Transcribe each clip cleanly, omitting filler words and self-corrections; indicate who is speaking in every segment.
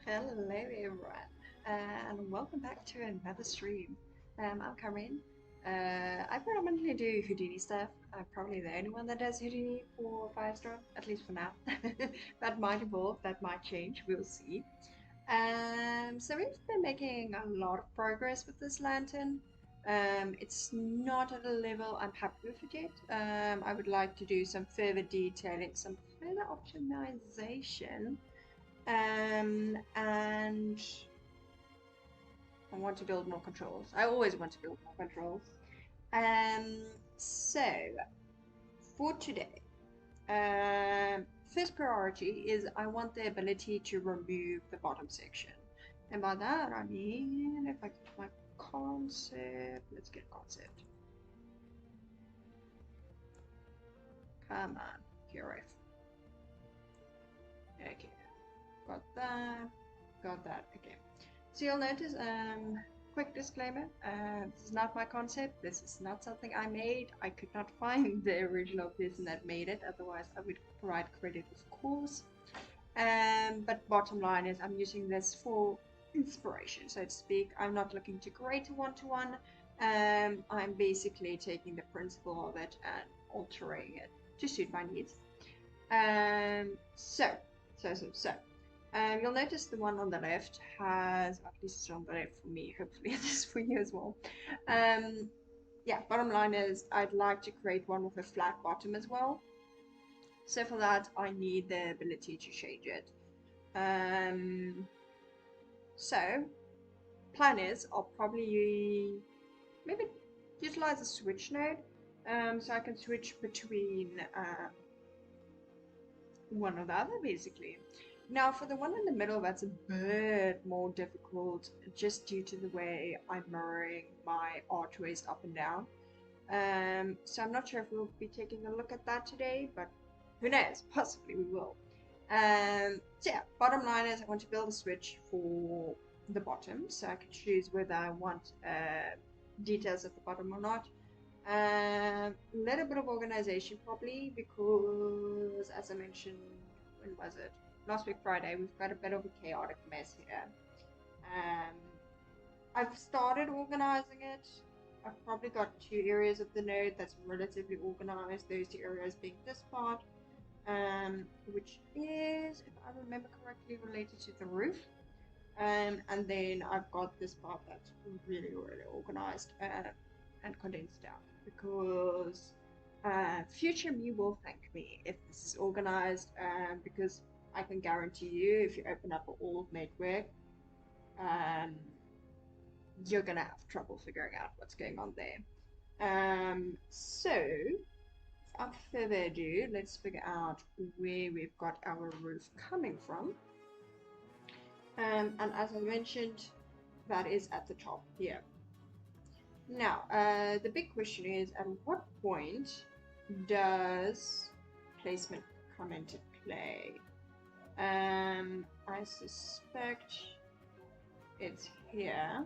Speaker 1: Hello everyone, and welcome back to another stream. I'm Carmen. I predominantly do Houdini stuff. I'm probably the only one that does Houdini for Firestorm, at least for now. That might evolve, that might change, we'll see. So we've been making a lot of progress with this lantern. It's not at a level I'm happy with it yet. I would like to do some further detailing, some further optimization. And I want to build more controls. I always want to build more controls. Um, so for today, first priority is I want the ability to remove the bottom section. And by that I mean if I get my concept, let's get a concept. Come on, QRF. Okay, got that, got that. Okay. So you'll notice, quick disclaimer, this is not my concept, this is not something I made. I could not find the original person that made it, otherwise I would provide credit, of course. But bottom line is I'm using this for inspiration, so to speak. I'm not looking to create a one-to-one. I'm basically taking the principle of it and altering it to suit my needs. So, you'll notice the one on the left has, at least it's on the left for me, hopefully it is for you as well. Um, yeah, bottom line is I'd like to create one with a flat bottom as well. So for that, I need the ability to change it. So, plan is I'll probably maybe utilize a switch node. So I can switch between one or the other, basically. Now, for the one in the middle, that's a bit more difficult just due to the way I'm mirroring my archways up and down. So I'm not sure if we'll be taking a look at that today, but who knows? Possibly we will. So yeah, bottom line is I want to build a switch for the bottom, so I can choose whether I want details at the bottom or not. A little bit of organization probably because, as I mentioned, when was it? Last week Friday, we've got a bit of a chaotic mess here. Um, I've started organizing it. I've probably got two areas of the node that's relatively organized. Those two areas being this part, which is, if I remember correctly, related to the roof. And then I've got this part that's really, really organized and condensed down because future me will thank me if this is organized because I can guarantee you if you open up an old network, um, you're gonna have trouble figuring out what's going on there. So without further ado, let's figure out where we've got our roof coming from. And as I mentioned, that is at the top here. Now, the big question is, at what point does placement come into play? I suspect it's here.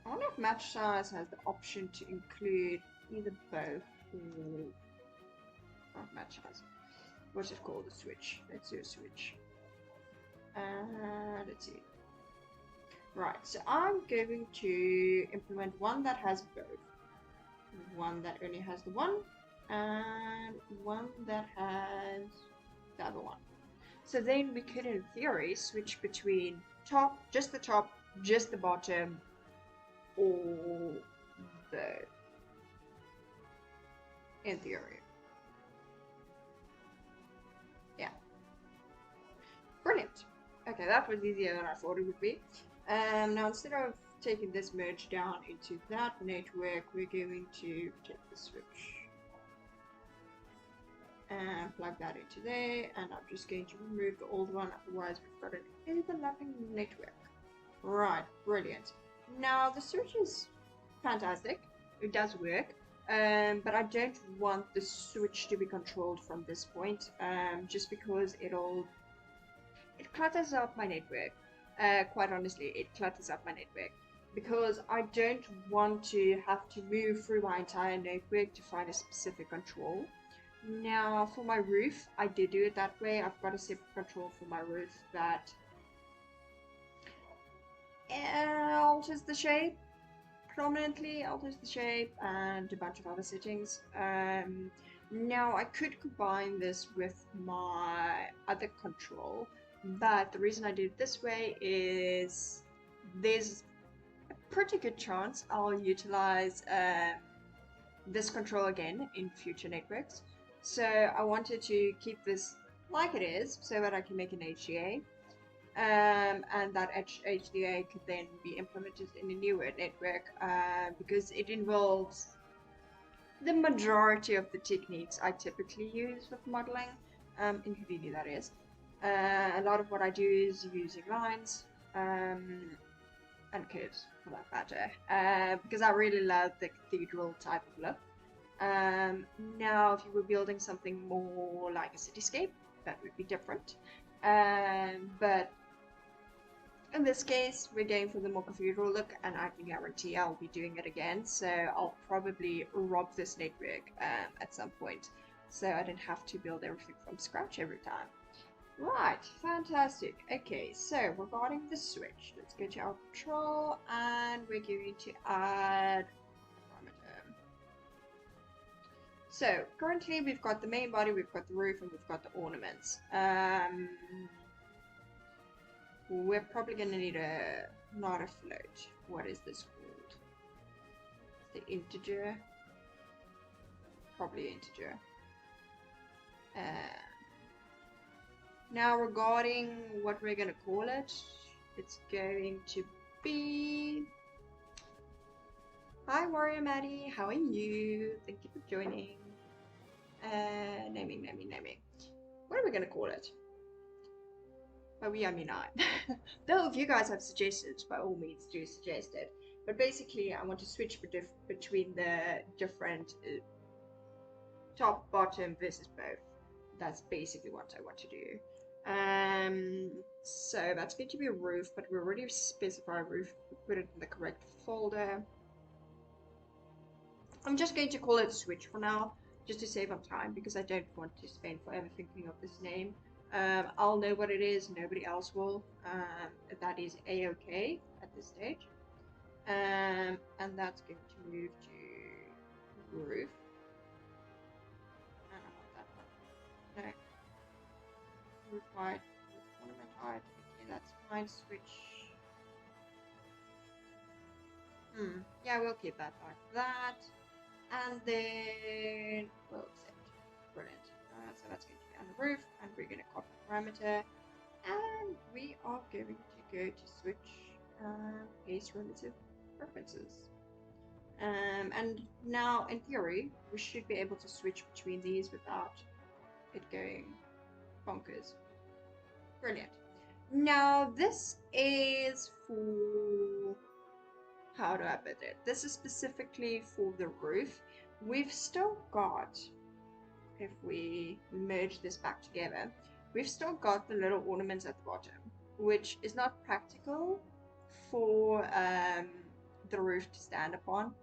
Speaker 1: I wonder if match size has the option to include either both or not match size. What's it called? A switch. Let's do a switch. Let's see. Right, so I'm going to implement one that has both. One that only has the one, and one that has the other one. So then we could, in theory, switch between just the bottom, or both. In theory. Yeah. Brilliant. Okay, that was easier than I thought it would be. Now instead of taking this merge down into that network, we're going to take the switch and plug that into there, and I'm just going to remove the old one, otherwise we've got an overlapping network. Right, brilliant. Now the switch is fantastic, it does work, but I don't want the switch to be controlled from this point, just because it clutters up my network. Quite honestly, it clutters up my network because I don't want to have to move through my entire network to find a specific control. Now for my roof, I did do it that way. I've got a separate control for my roof that alters the shape, prominently alters the shape, and a bunch of other settings. Now I could combine this with my other control, but the reason I did it this way is there's a pretty good chance I'll utilize this control again in future networks. So I wanted to keep this like it is so that I can make an HDA. And that HDA could then be implemented in a newer network because it involves the majority of the techniques I typically use with modeling, in Houdini that is. A lot of what I do is using lines and curves for that matter, because I really love the cathedral type of look. Now if you were building something more like a cityscape, that would be different. But in this case, we're going for the more cathedral look, and I can guarantee I'll be doing it again, so I'll probably rob this network at some point, so I don't have to build everything from scratch every time. Right, fantastic. Okay, so regarding the switch, let's go to our control, and we're going to add a parameter. So, currently we've got the main body, we've got the roof, and we've got the ornaments. We're probably going to need not a float. What is this called? The integer? Probably integer. Now regarding what we're going to call it, it's going to be... Hi Warrior Maddie, how are you? Thank you for joining. Naming. What are we going to call it? By we, I mean I. Though if you guys have suggestions, by all means do suggest it. But basically, I want to switch between the different top, bottom versus both. That's basically what I want to do. So that's going to be a roof, but we already specify roof. We put it in the correct folder. I'm just going to call it switch for now, just to save up time, because I don't want to spend forever thinking of this name. I'll know what it is, nobody else will. That is a-okay at this stage. And that's going to move to roof. I don't want that one. No. Roof height, roof ornament height. Okay, that's fine. Switch. Yeah, we'll keep that like that. And then we'll accept. Brilliant. So that's going to be on the roof, and we're going to copy the parameter, and we are going to go to switch paste relative preferences. And now, in theory, we should be able to switch between these without it going bonkers. Brilliant. Now, this is for... How do I put it? This is specifically for the roof. We've still got... If we merge this back together, we've still got the little ornaments at the bottom, which is not practical for the roof to stand upon.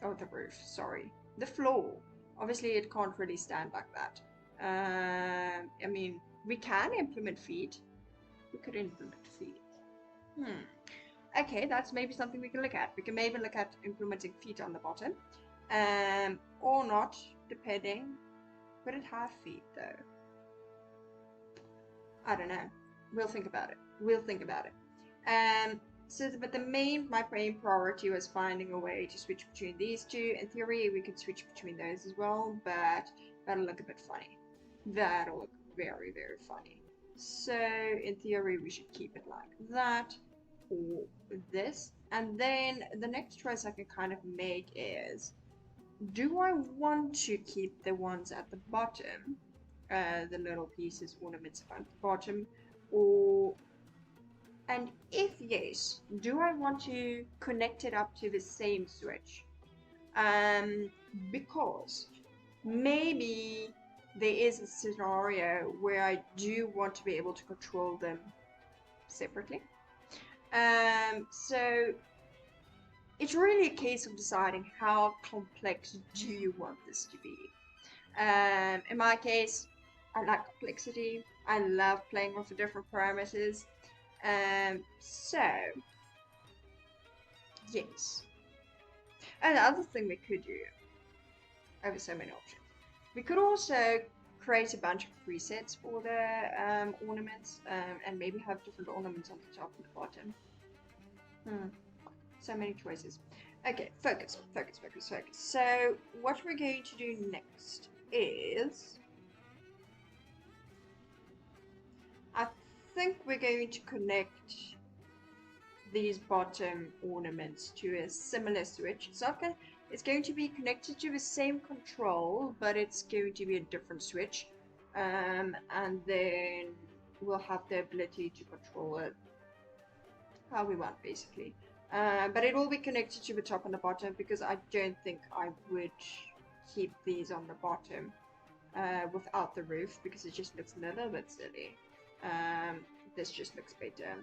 Speaker 1: The roof, sorry. The floor. Obviously, it can't really stand like that. I mean, we can implement feet. We could implement feet. Okay, that's maybe something we can look at. We can maybe look at implementing feet on the bottom. Or not, depending. Would it have feet though? I don't know. We'll think about it. But my main priority was finding a way to switch between these two. In theory, we could switch between those as well, but that'll look a bit funny. That'll look very, very funny. So, in theory, we should keep it like that, or this. And then the next choice I can kind of make is, do I want to keep the ones at the bottom, the little pieces, ornaments at the bottom, and if yes, do I want to connect it up to the same switch? Because maybe there is a scenario where I do want to be able to control them separately. So it's really a case of deciding how complex do you want this to be. In my case, I like complexity. I love playing with the different parameters. So yes. And the other thing we could do, over so many options, we could also create a bunch of presets for the ornaments, and maybe have different ornaments on the top and the bottom. So many choices. Okay, focus, focus, focus, focus. So what we're going to do next is, I think we're going to connect these bottom ornaments to a similar switch. It's going to be connected to the same control, but it's going to be a different switch. And then we'll have the ability to control it how we want, basically. But it will be connected to the top and the bottom, because I don't think I would keep these on the bottom without the roof, because it just looks a little bit silly. This just looks better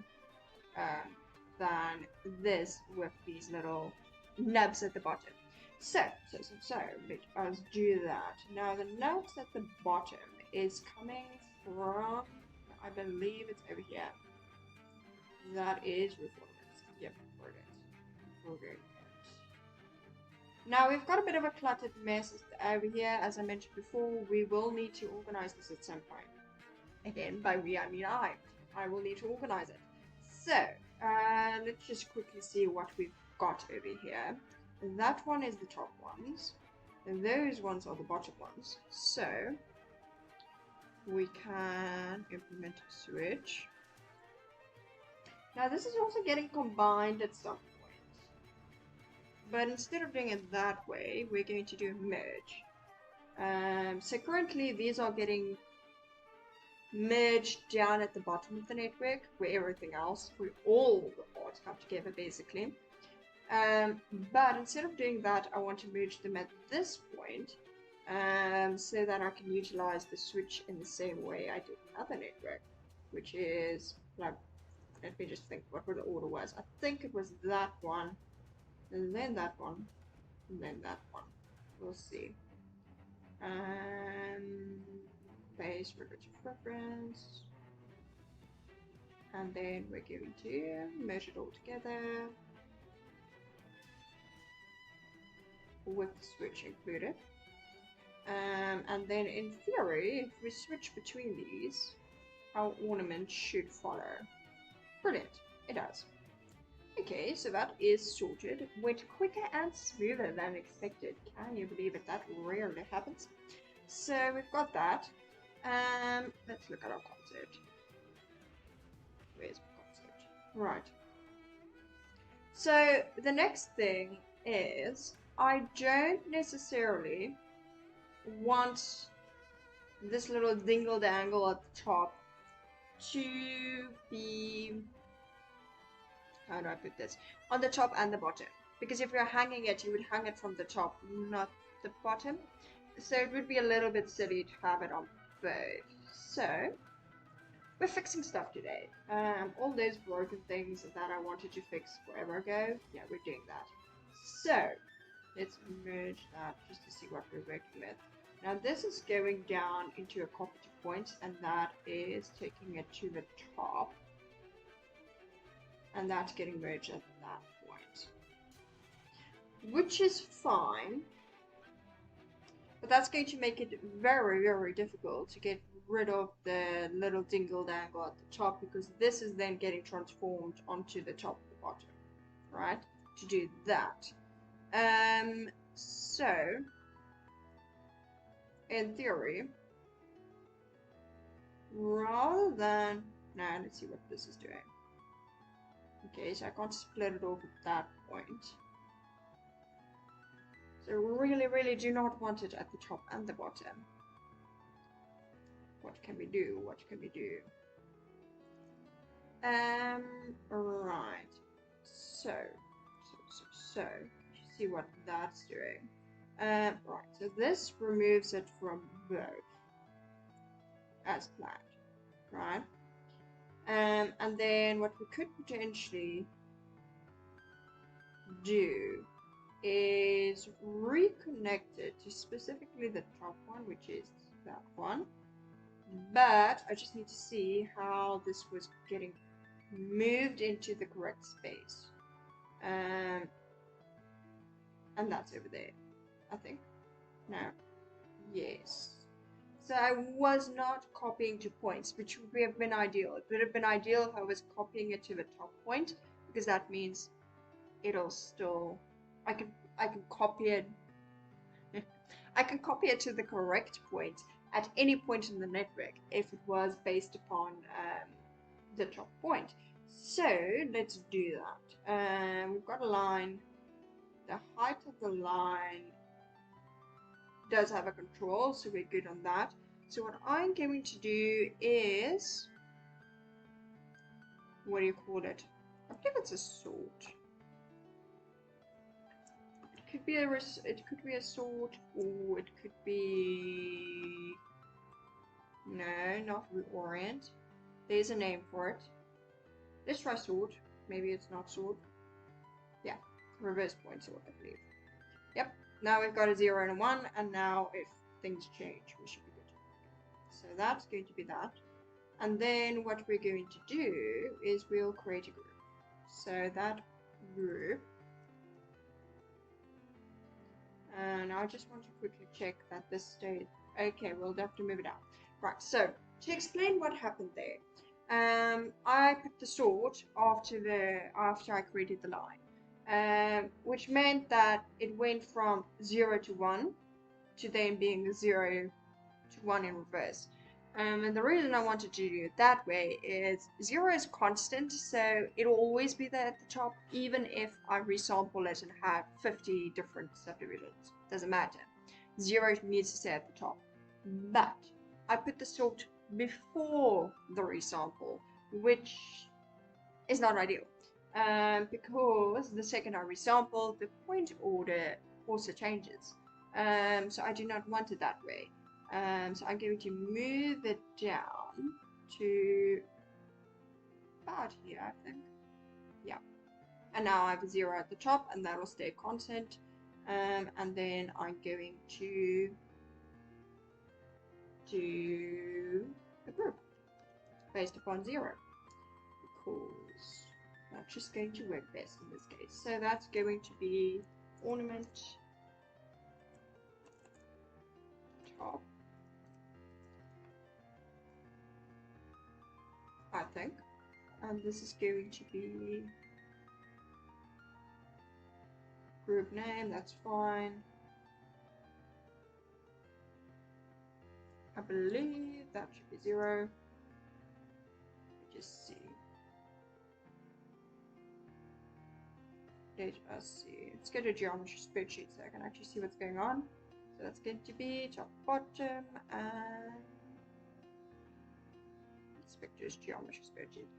Speaker 1: than this with these little nubs at the bottom. So let us do that. Now the nubs at the bottom is coming from, I believe it's over here. That is roof ornaments. Yep, we're good. Now we've got a bit of a cluttered mess over here. As I mentioned before, we will need to organize this at some point. Again, by we I mean I. I will need to organize it. So, let's just quickly see what we've got over here. That one is the top ones, and those ones are the bottom ones. So, we can implement a switch. Now, this is also getting combined at some point. But instead of doing it that way, we're going to do a merge. So currently, these are getting merged down at the bottom of the network, where everything else, where all the parts come together, basically. But instead of doing that, I want to merge them at this point, so that I can utilize the switch in the same way I did another network, which is, like, let me just think what the order was. I think it was that one, and then that one, and then that one. We'll see. Base relative reference, and then we're going to merge it all together with the switch included. And then in theory, if we switch between these, our ornament should follow. Brilliant, it does. Okay, so that is sorted. Went quicker and smoother than expected. Can you believe it? That rarely happens. So we've got that. Let's look at our concept. Where's my concept? Right. So the next thing is, I don't necessarily want this little dingle dangle at the top to be, how do I put this, on the top and the bottom, because if you're hanging it, you would hang it from the top, not the bottom, so it would be a little bit silly to have it on both. So we're fixing stuff today. All those broken things that I wanted to fix forever ago, yeah, we're doing that. So let's merge that just to see what we're working with. Now this is going down into a cooperative point, and that is taking it to the top, and that's getting merged at that point, which is fine, but that's going to make it very, very difficult to get rid of the little dingle dangle at the top, because this is then getting transformed onto the top of the bottom, right? To do that. So in theory, rather than, now let's see what this is doing. Okay, so I can't split it off at that point. So really, really do not want it at the top and the bottom. What can we do? What can we do? Right. So, you see what that's doing. Right, so this removes it from both, as planned, right? And then what we could potentially do is reconnect it to specifically the top one, which is that one. But I just need to see how this was getting moved into the correct space. And that's over there, I think. No. Yes. So I was not copying to points, which would have been ideal. It would have been ideal if I was copying it to the top point, because that means it'll still, I can copy it. I can copy it to the correct point at any point in the network if it was based upon the top point. So let's do that. We've got a line. The height of the line does have a control, so we're good on that. So what I'm going to do is, what do you call it? I believe it's a sort. It could be a sort, or it could be, no, not reorient. There's a name for it. Let's try sort. Maybe it's not sort. Yeah, reverse point sort, I believe. Yep. Now we've got a 0 and a 1, and now if things change, we should be good. So that's going to be that. And then what we're going to do is we'll create a group. So that group, and I just want to quickly check that this stayed. Okay, we'll have to move it out. Right, so to explain what happened there, I put the sort after I created the line. Which meant that it went from 0 to 1 to then being 0 to 1 in reverse. And the reason I wanted to do it that way is 0 is constant, so it'll always be there at the top, even if I resample it and have 50 different subdivisions. Doesn't matter. 0 needs to stay at the top. But I put the sort before the resample, which is not ideal. Because the second I resample, the point order also changes. So I do not want it that way. So I'm going to move it down to about here, I think. Yeah. And now I have a 0 at the top, and that will stay constant. And then I'm going to do a group based upon 0. Because that's just going to work best in this case. So that's going to be ornament top, I think. And this is going to be group name, that's fine. I believe that should be 0. Just see. Let us see. Let's go to geometry spreadsheet so I can actually see what's going on. So that's going to be top, bottom, and inspector's geometry spreadsheet.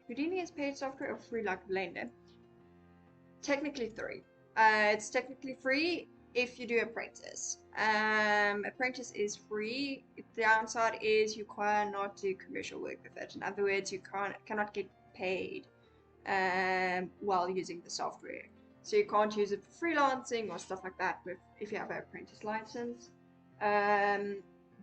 Speaker 1: Houdini is paid software or free like Blender? Technically free. It's technically free if you do Apprentice. Apprentice is free. The downside is you cannot do commercial work with it. In other words, you cannot get paid while using the software. So you can't use it for freelancing or stuff like that if you have an Apprentice license.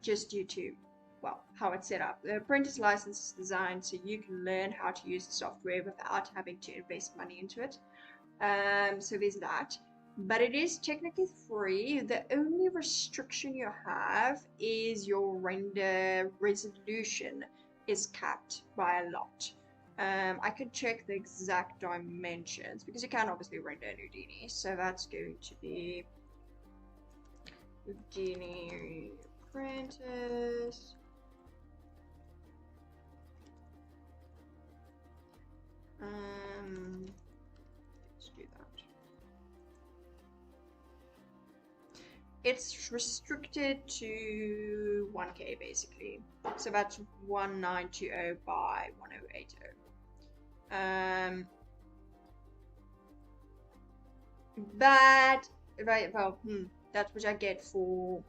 Speaker 1: Just due to, well, how it's set up. The Apprentice license is designed so you can learn how to use the software without having to invest money into it. So there's that. But it is technically free. The only restriction you have is your render resolution is capped by a lot. I can check the exact dimensions because you can obviously render in Houdini. So that's going to be Houdini Apprentice. Let's do that. It's restricted to 1K basically. So that's 1920 by 1080. But that's what I get for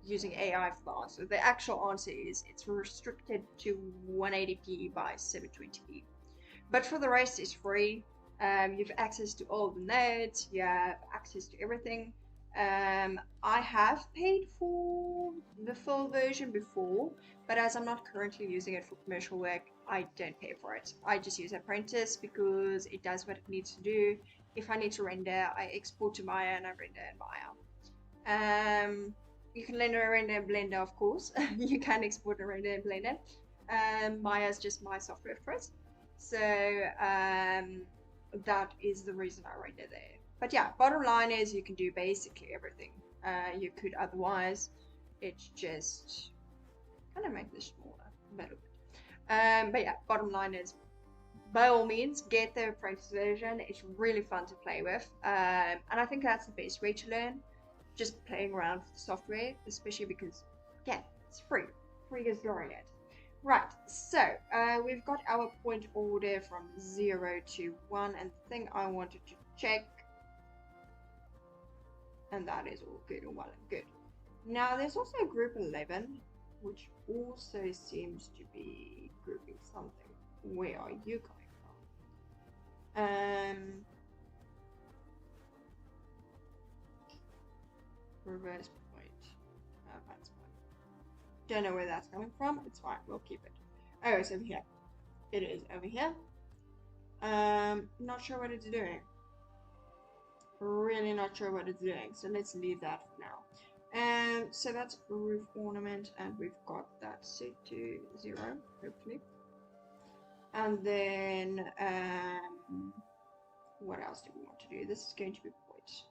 Speaker 1: using AI for the answer. The actual answer is it's restricted to 180p by 720p. But for the rest, it's free. You have access to all the nodes, you have access to everything. I have paid for the full version before, but as I'm not currently using it for commercial work, I don't pay for it. I just use Apprentice because it does what it needs to do. If I need to render, I export to Maya and I render in Maya. You can render in Blender, of course. You can export and render in Blender. Maya is just my software for it. So that is the reason I render there. But yeah, bottom line is you can do basically everything. You could otherwise. It's just kind of make this smaller a little bit. But yeah, bottom line is by all means get the Apprentice version. It's really fun to play with. And I think that's the best way to learn. Just playing around with the software, especially because, yeah, it's free. Free as learning it. Right, so we've got our point order from 0 to 1, and the thing I wanted to check, and that is all good and well and good. Now, there's also group 11, which also seems to be grouping something. Where are you coming from? Reverse point. That's fine. Don't know where that's coming from. It's fine. We'll keep it. Oh, it's over here. It is over here. Not sure what it's doing. Really not sure what it's doing. So let's leave that for now. So that's roof ornament, and we've got that set to 0, hopefully. And then what else do we want to do? This is going to be point.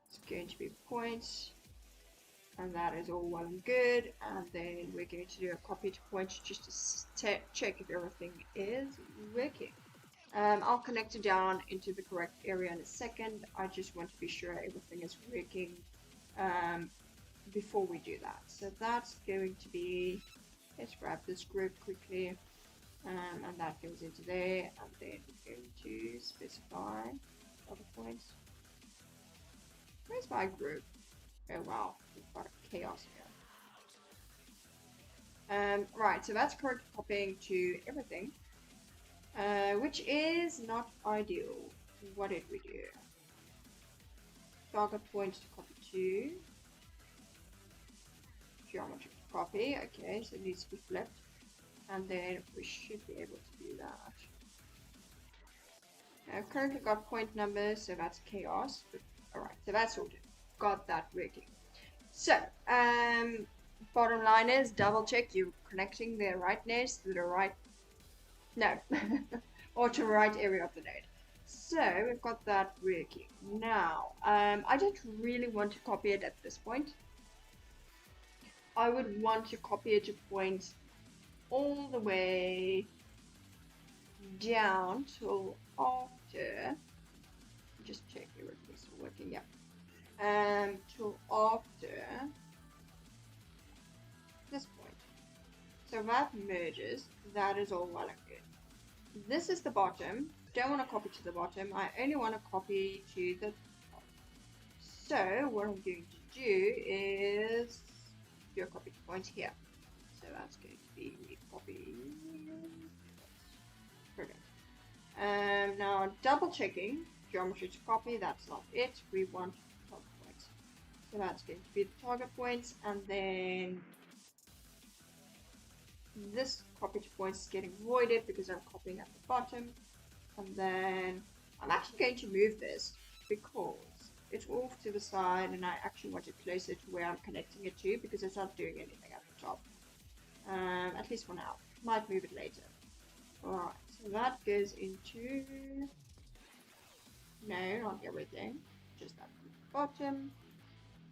Speaker 1: It's going to be point. And that is all well and good. And then we're going to do a copy to point just to check if everything is working. I'll connect it down into the correct area in a second. I just want to be sure everything is working before we do that. So that's going to be, let's grab this group quickly. And that goes into there. And then we're going to specify other points. Where's my group? Oh wow, we've got a chaos here. Right, so that's correct copying to everything, which is not ideal. What did we do? Target point to copy to. Geometry copy, okay, so it needs to be flipped. And then we should be able to do that. I've currently got point numbers, so that's chaos. Alright, so that's sorted. Got that working. So, bottom line is double check you're connecting the right nodes to the right, no, or to the right area of the node. So we've got that working. Now, I don't really want to copy it at this point. I would want to copy it to point all the way down till after, just check everything's still working, yeah. Till after this point. So that merges, that is all well and good. This is the bottom, don't want to copy to the bottom, I only want to copy to the top. So what I'm going to do is do a copy to point here. So that's going to be copy. Brilliant. Now double checking geometry to copy, that's not it, we want target points. So that's going to be the target points, and then this copy to points is getting voided because I'm copying at the bottom. And then I'm actually going to move this because it's off to the side and I actually want it closer to where I'm connecting it to because it's not doing anything at the top. At least for now. Might move it later. Alright, so that goes into, no, not everything, just that bottom,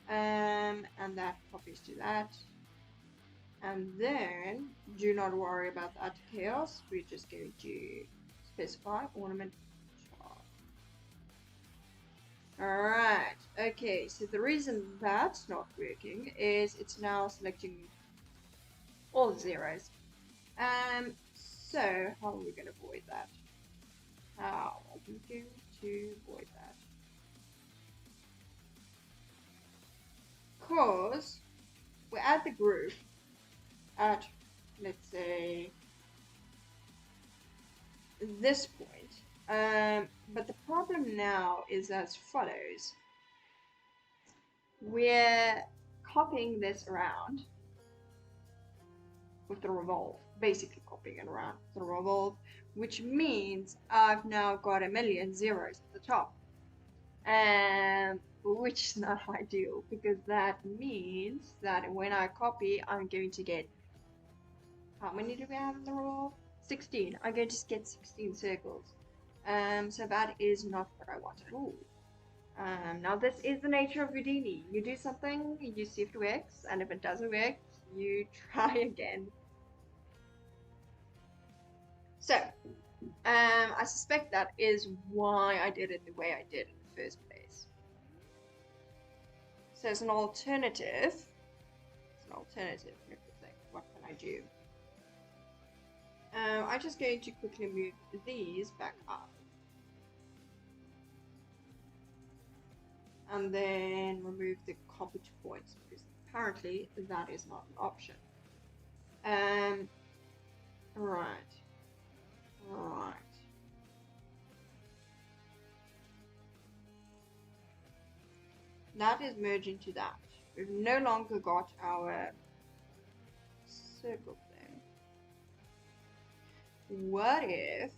Speaker 1: and that copies to that. And then, do not worry about that chaos, we're just going to specify ornament chart. Alright, okay, so the reason that's not working is it's now selecting all the zeros. So how are we going to avoid that? How are we going to avoid that? Because we're at the group at, let's say, this point, But the problem now is as follows. We're copying this around with the revolve, basically copying it around with the revolve, which means I've now got a million zeros at the top, which is not ideal because that means that when I copy, I'm going to get, how many do we have in the revolve? 16. I'm going to get 16 circles. So that is not what I want at all. Now this is the nature of Houdini. You do something, you see if it works, and if it doesn't work, you try again. So, I suspect that is why I did it the way I did in the first place. So as an alternative, what can I do? I'm just going to quickly move these back up. And then remove the copied points because apparently that is not an option. Right. That is merging to that. We've no longer got our circle thing. What if...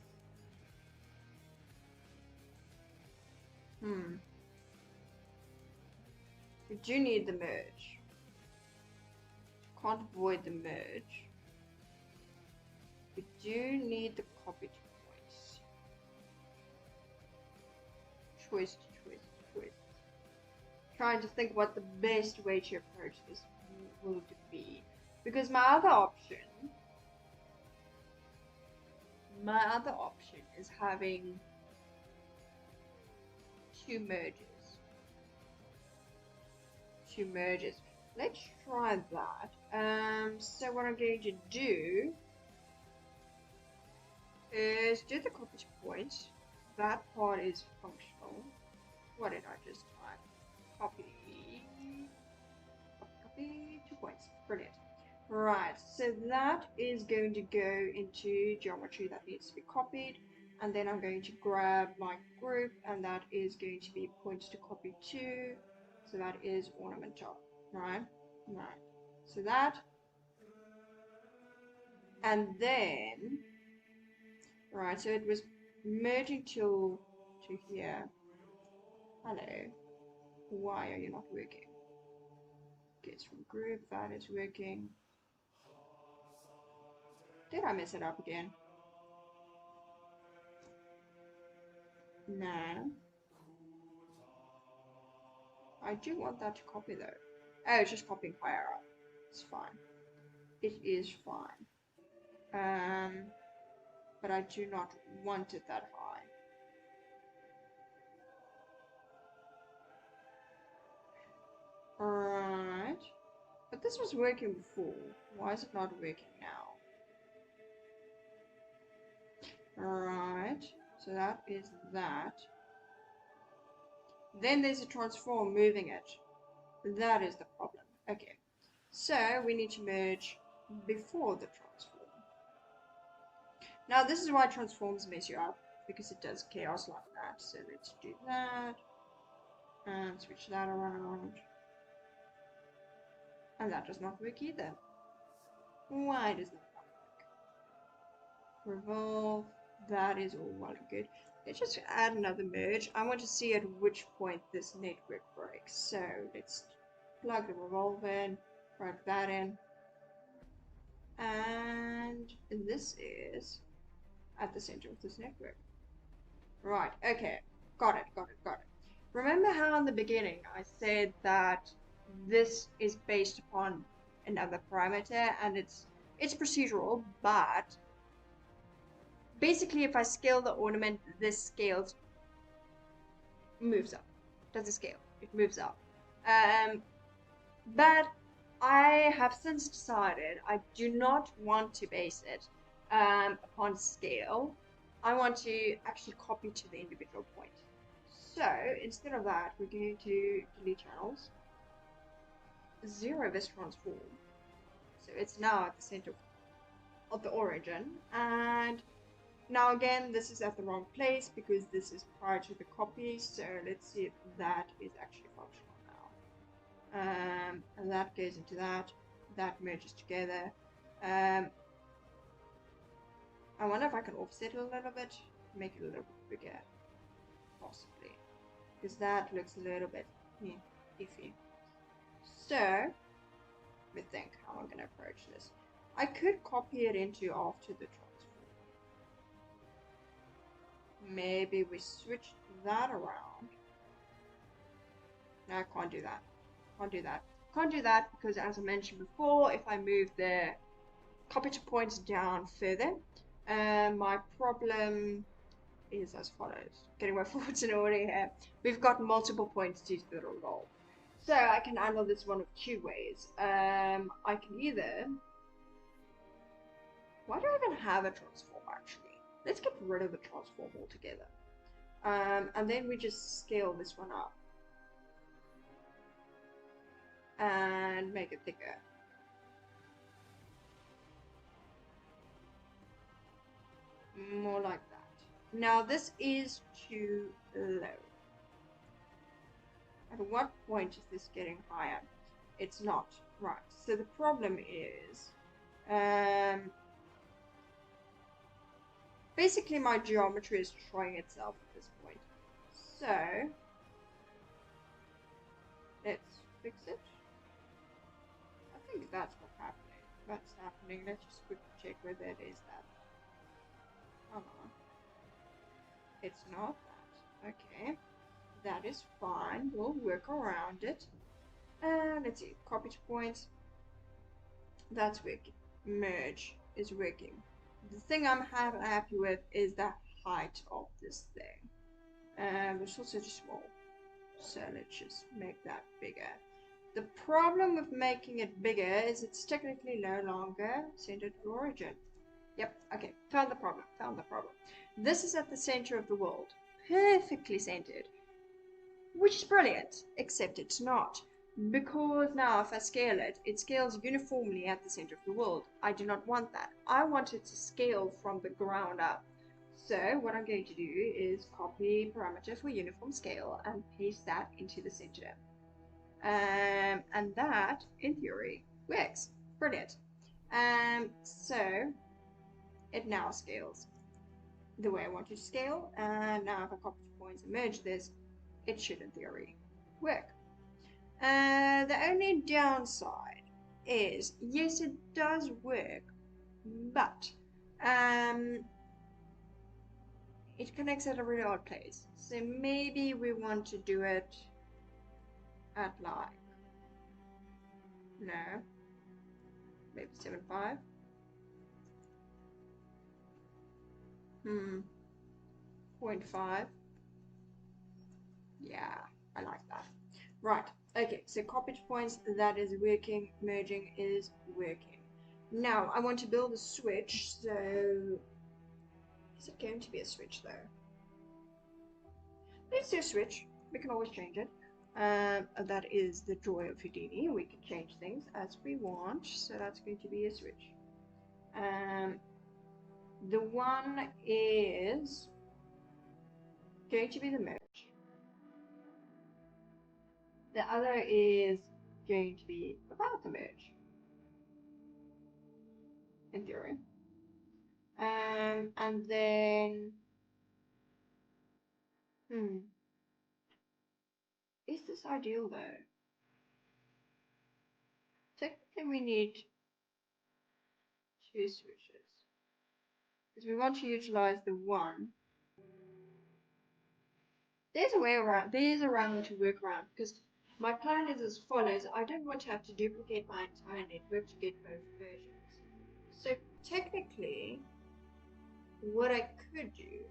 Speaker 1: We do need the merge. Can't avoid the merge. We do need the copied points. Choice. Trying to think what the best way to approach this will be. Because my other option is having two merges. Let's try that. So what I'm going to do is do the copy point. That part is functional. What did I just type? Copy 2 points. Brilliant. Right, so that is going to go into geometry that needs to be copied, and then I'm going to grab my group, and that is going to be points to copy to. So that is ornament top. Right. So that, and then, right, so it was merging to here. Hello. Why are you not working? Okay, it's from group, that is working. Did I mess it up again? No. I do want that to copy though. Oh, it's just copying higher up. It's fine. It is fine. But I do not want it that high. Alright. But this was working before. Why is it not working now? Alright. So that is that. Then there's a transform moving it. That is the problem. Okay. So we need to merge before the transform. Now this is why transforms mess you up, because it does chaos like that. So let's do that. And switch that around. And that does not work either. Why does that not work? Revolve. That is all well and good. Let's just add another merge. I want to see at which point this network breaks. So let's plug the revolve in, plug that in. And this is at the center of this network. Right, okay. Got it. Remember how in the beginning I said that this is based upon another parameter and it's procedural, but basically if I scale the ornament, this scales moves up. Doesn't scale, it moves up. But I have since decided I do not want to base it upon scale. I want to actually copy to the individual point. So instead of that, we're going to delete channels, 0 this transform. So it's now at the center of the origin, and Now again, this is at the wrong place because this is prior to the copy, so let's see if that is actually functional now. And that goes into that, that merges together. I wonder if I can offset it a little bit, make it a little bit bigger, possibly, because that looks a little bit iffy. So, let me think how I'm going to approach this. I could copy it into after the transform. Maybe we switch that around. No, I can't do that. Can't do that. Can't do that because, as I mentioned before, if I move the copy to points down further, my problem is as follows. Getting my thoughts in order here. We've got multiple points due to the roll. So I can handle this one of two ways. I can either... Why do I even have a transform actually? Let's get rid of the transform altogether. And then we just scale this one up. And make it thicker. More like that. Now this is too low. At what point is this getting higher? It's not. Right. So the problem is, basically my geometry is destroying itself at this point. So, let's fix it. I think that's what's happening. That's happening. Let's just quickly check whether it is that. It's not that. Okay. That is fine. We'll work around it. Let's see. Copy to points. That's working. Merge is working. The thing I'm happy with is the height of this thing. It's also too small. So let's just make that bigger. The problem with making it bigger is it's technically no longer centered of origin. Yep, okay, found the problem, found the problem. This is at the center of the world, perfectly centered, which is brilliant, except it's not. Because now if I scale it, it scales uniformly at the center of the world. I do not want that. I want it to scale from the ground up. So what I'm going to do is copy parameter for uniform scale and paste that into the center. And that, in theory, works. Brilliant. So it now scales the way I want it to scale. And now if I copy the points and merge this, it should, in theory, work. The only downside is, yes, it does work, but it connects at a really odd place. So maybe we want to do it at like, no, maybe 7.5. 0.5. Yeah, I like that. Right, okay, so copy to points, that is working, merging is working. Now, I want to build a switch, so... Is it going to be a switch, though? Let's do a switch. We can always change it. That is the joy of Houdini. We can change things as we want, so that's going to be a switch. The one is going to be the merge. The other is going to be without the merge, in theory. And then, is this ideal though? Technically we need two switches, because we want to utilize the one. There's a way around, there's a round to work around, because my plan is as follows. I don't want to have to duplicate my entire network to get both versions. So technically, what I could do,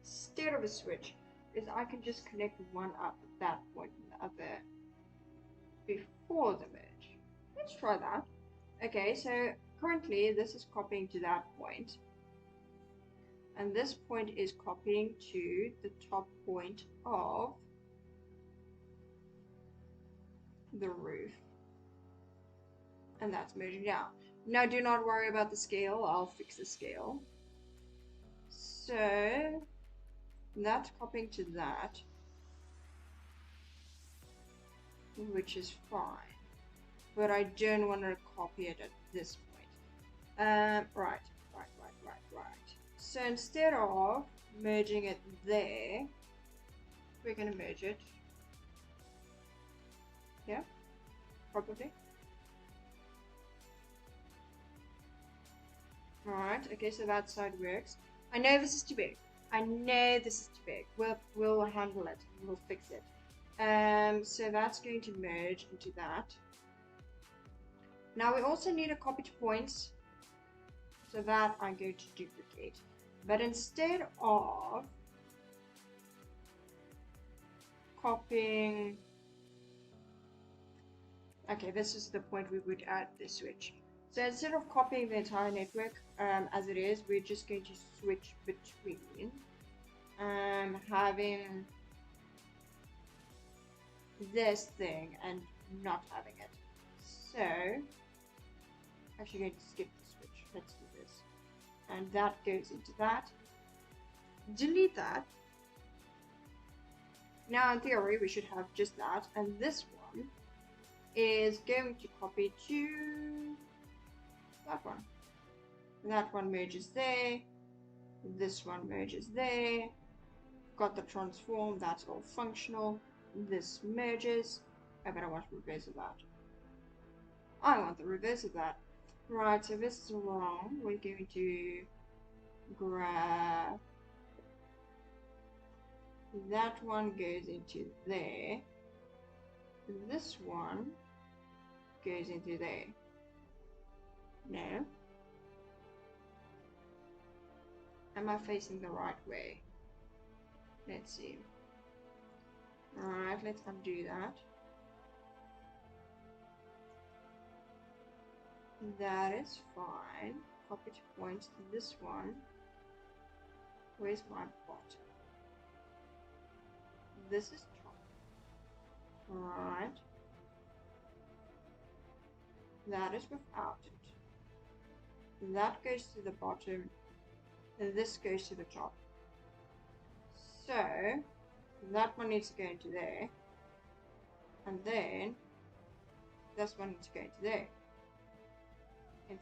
Speaker 1: instead of a switch, is I can just connect one up at that point and the other before the merge. Let's try that. Okay, so currently this is copying to that point. And this point is copying to the top point of the roof. And that's merging down. Now do not worry about the scale, I'll fix the scale. So that's copying to that, which is fine, but I don't want to copy it at this point. Right. So instead of merging it there, we're going to merge it here, probably. Right, okay, so that side works. I know this is too big. We'll handle it. We'll fix it. So that's going to merge into that. Now we also need a copy to points. So that I'm going to duplicate. But instead of copying, okay, this is the point we would add the switch. So instead of copying the entire network as it is, we're just going to switch between having this thing and not having it. So, actually going to skip the switch. Let's do this. And that goes into that. Delete that. Now in theory we should have just that, and this one is going to copy to that one. That one merges there. This one merges there. Got the transform, that's all functional. This merges. I bet I want the reverse of that. I want the reverse of that. Right, so this is wrong. We're going to grab that one goes into there. This one goes into there. No. Am I facing the right way? Let's see. Alright, let's undo that. That is fine. Copy to point to this one. Where's my bottom? This is top. Alright. That is without it. That goes to the bottom. And this goes to the top. So that one needs to go into there. And then this one needs to go into there. In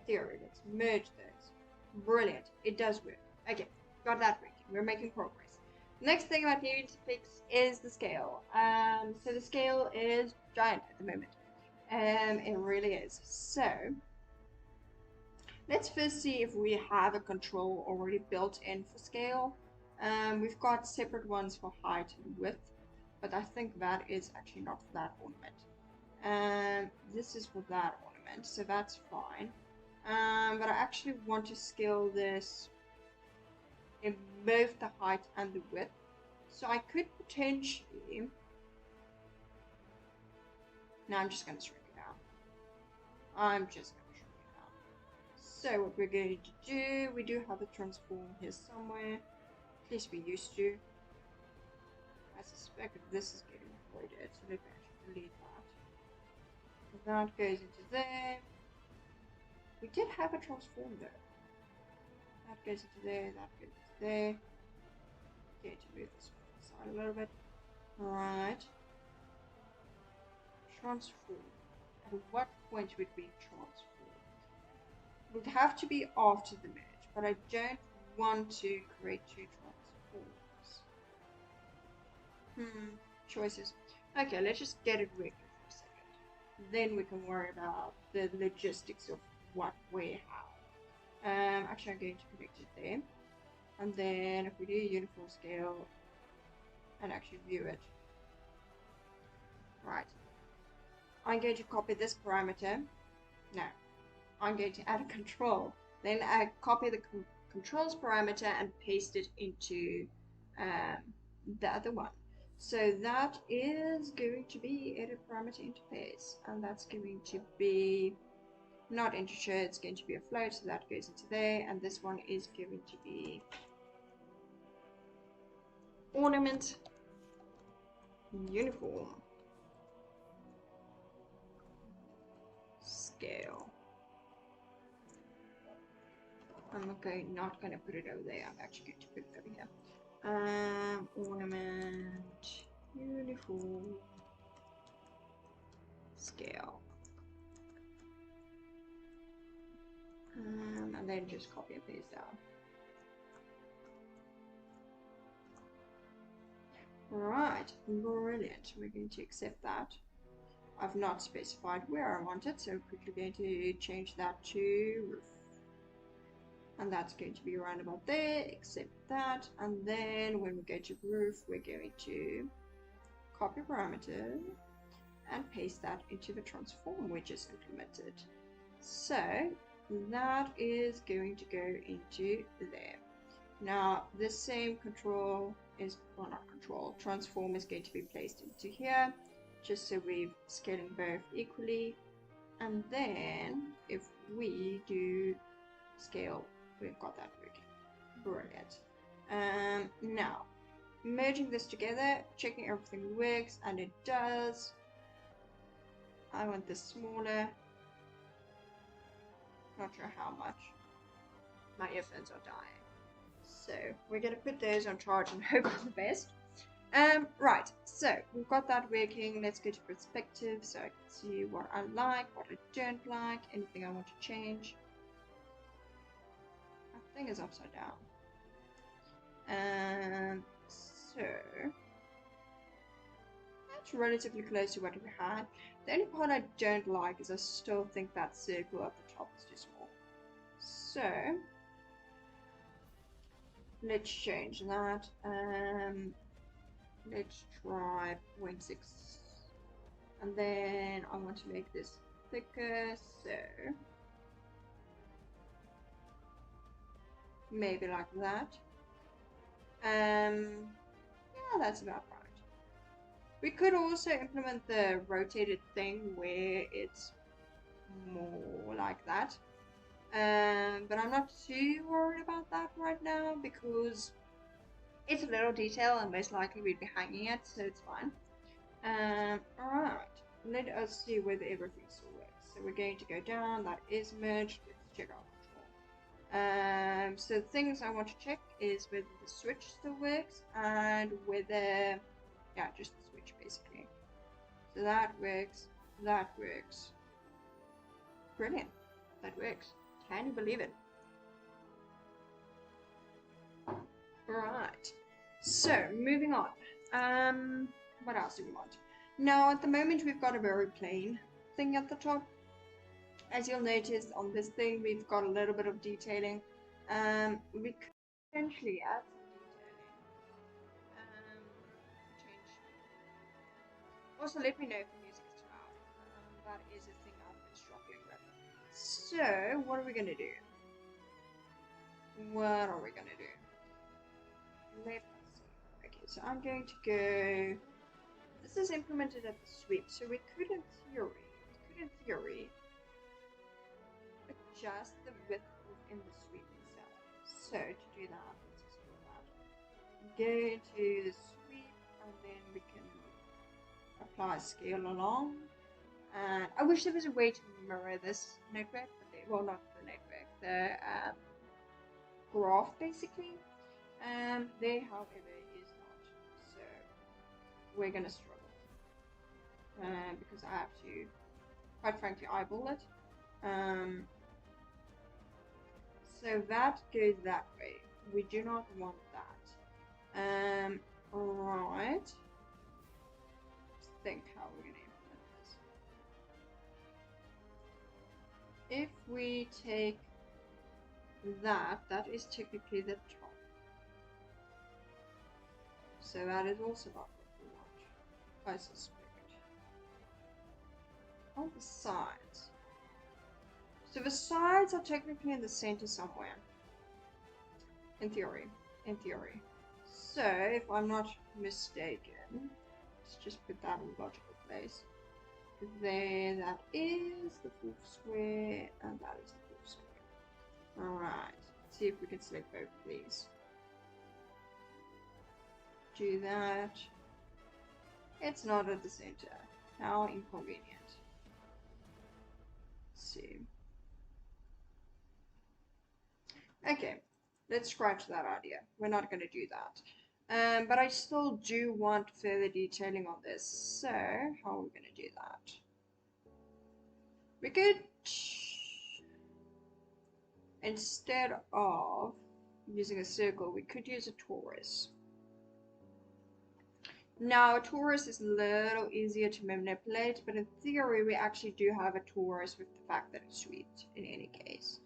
Speaker 1: theory. Let's merge those. Brilliant. It does work. Okay, got that working. We're making progress. Next thing I need to fix is the scale. So the scale is giant at the moment. It really is. So let's first see if we have a control already built in for scale. We've got separate ones for height and width, but I think that is actually not for that ornament. This is for that ornament, so that's fine. But I actually want to scale this in both the height and the width. So I could potentially... No, I'm just going to shrink it down. So what we're going to do, we do have a transform here somewhere. At least we used to. I suspect that this is getting avoided, so let me actually delete that. That goes into there. We did have a transform though. That goes into there, that goes into there. Okay, to move this aside a little bit. Alright. Transform. At what point would we transform? It would have to be after the merge, but I don't want to create two transforms. Choices. Okay, let's just get it working for a second. Then we can worry about the logistics of what we have. Actually, I'm going to connect it there. And then if we do uniform scale and actually view it. Right. I'm going to copy this parameter. No. I'm going to add a control. Then I copy the controls parameter and paste it into the other one. So that is going to be edit parameter interface, and that's going to be not integer, it's going to be a float, so that goes into there, and this one is going to be ornament uniform scale. I'm not gonna put it over there. I'm actually going to put it over here. Ornament, uniform, scale. And then just copy and paste down. Right, brilliant. We're going to accept that. I've not specified where I want it, so we're quickly going to change that to roof. And that's going to be around about there, accept that. And then when we go to roof, we're going to copy parameter and paste that into the transform we just implemented. So that is going to go into there. Now the same control is, well, not control, transform is going to be placed into here, just so we're scaling both equally. And then if we do scale, we've got that working. Brilliant. Now merging this together, checking everything works, and it does. I want this smaller. Not sure how much. My earphones are dying. So we're going to put those on charge and hope for the best. Right, so we've got that working. Let's go to perspective so I can see what I like, what I don't like, anything I want to change. My thing is upside down. So that's relatively close to what we had. The only part I don't like is I still think that circle at the top is too small. So let's change that. Let's try 0.6, and then I want to make this thicker, so maybe like that. Yeah, that's about right. We could also implement the rotated thing where it's more like that, but I'm not too worried about that right now because it's a little detail and most likely we'd be hanging it, so it's fine. Alright, let us see whether everything still works. So we're going to go down, that is merged, let's check our control. So things I want to check is whether the switch still works and whether, yeah, just the switch basically. So that works, brilliant, that works, can you believe it? Right, so moving on. What else do we want? Now at the moment we've got a very plain thing at the top. As you'll notice on this thing we've got a little bit of detailing. We could potentially add some detailing. Change. Also let me know if the music is too loud. That is a thing I've been struggling with. So what are we gonna do? Let's see. Okay, so I'm going to go. This is implemented at the sweep, so we could in theory adjust the width within the sweep itself. So to do that, let's explore that. Go to the sweep, and then we can apply scale along. And I wish there was a way to mirror this network, but well, not the network, the graph basically. There, however, is not. So we're gonna struggle because I have to, quite frankly, eyeball it. So that goes that way. We do not want that. Right. Let's think how we're gonna implement this. If we take that, that is technically the top. So that is also not what we want, I suspect. On the sides. So the sides are technically in the center somewhere. In theory. So if I'm not mistaken, let's just put that in a logical place. There, that is the full square, and that is the full square. Alright, let's see if we can select both of these. Do that. It's not at the center. How inconvenient. Let's see. Okay, let's scratch that idea. We're not going to do that. But I still do want further detailing on this. So, how are we going to do that? We could, instead of using a circle, we could use a torus. Now, a torus is a little easier to manipulate, but in theory, we actually do have a torus with the fact that it's sweet in any case.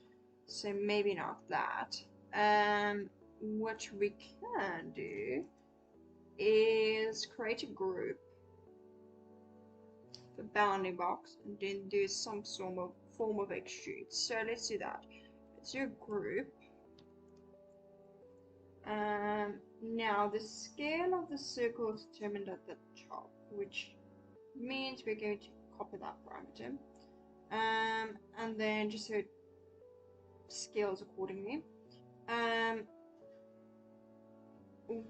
Speaker 1: So maybe not that. What we can do is create a group, the bounding box, and then do some form of extrude. So let's do that. Let's do a group. Now the scale of the circle is determined at the top, which means we're going to copy that parameter. And then just so it scales accordingly.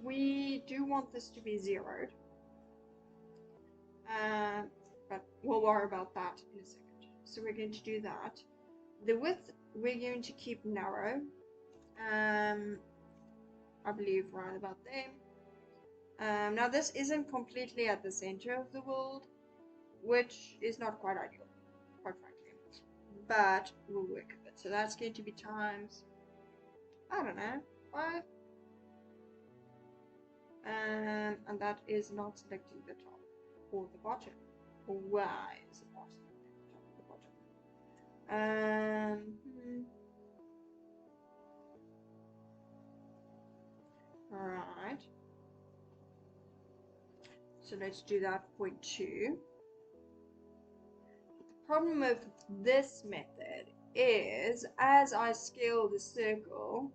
Speaker 1: We do want this to be zeroed. But we'll worry about that in a second. So we're going to do that. The width we're going to keep narrow. I believe right about there. Now this isn't completely at the center of the world, which is not quite ideal, quite frankly. But we'll work with it. So that's going to be times, I don't know, 5. And that is not selecting the top or the bottom. Why is it not selecting the top or the bottom? Alright. So let's do that, 0.2. The problem with this method is, as I scale the circle,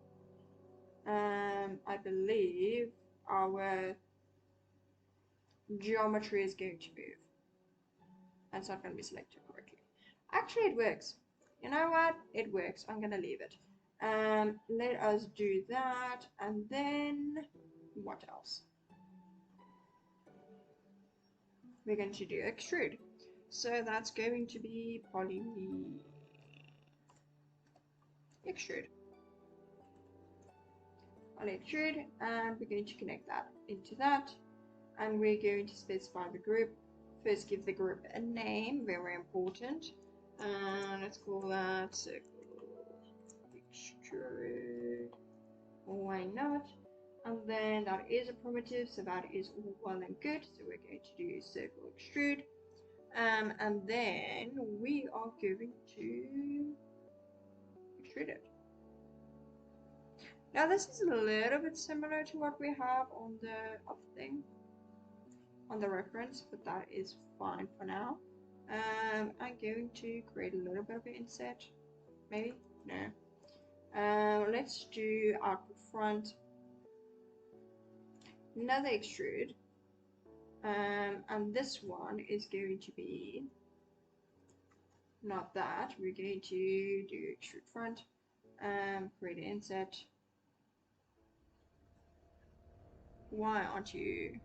Speaker 1: I believe our geometry is going to move. And it's not going to be selected correctly. Actually, it works. You know what? It works. I'm going to leave it. Let us do that. And then, what else? We're going to do extrude. So that's going to be poly extrude. Poly extrude, and we're going to connect that into that. And we're going to specify the group. First, give the group a name, very important. Let's call that circle extrude. Why not? And then that is a primitive, so that is all well and good. So we're going to do circle extrude. And then we are going to extrude it. Now this is a little bit similar to what we have on the other thing, on the reference, but that is fine for now. I'm going to create a little bit of an inset, maybe, no. Let's do output front, another extrude, and this one is going to be not that. We're going to do extrude front, create an inset. Why aren't you?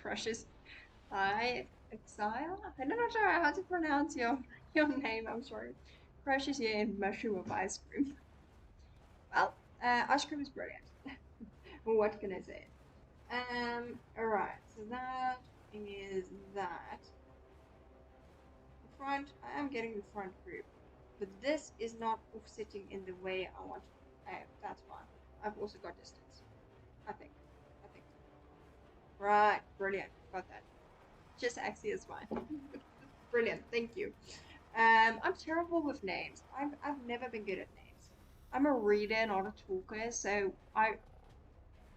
Speaker 1: Crushes. Hi, Exile. I'm not sure how to pronounce your name. I'm sorry. Crushes you in mushroom of ice cream. Well, ice cream is brilliant. What can I say? Alright, so that is that. The front, I am getting the front group, but this is not offsetting in the way I want it. That's fine. I've also got distance. I think. Right, brilliant. Got that. Just axis is fine. Brilliant, thank you. I'm terrible with names. I've never been good at names. I'm a reader, not a talker, so I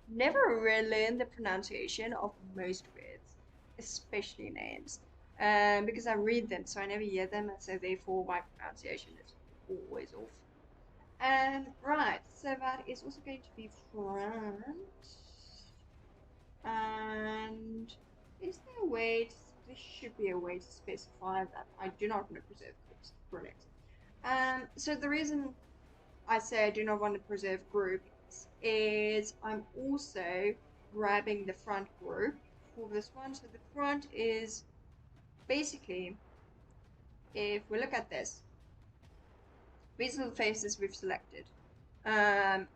Speaker 1: never really learn the pronunciation of most words, especially names, because I read them, so I never hear them, and so therefore my pronunciation is always off. Right, so that is also going to be front. And is there a way to, there should be a way to specify that I do not want to preserve groups. Brilliant. So the reason I say I do not want to preserve groups is I'm also grabbing the front group for this one. So the front is basically, if we look at this, These are the faces we've selected. Um,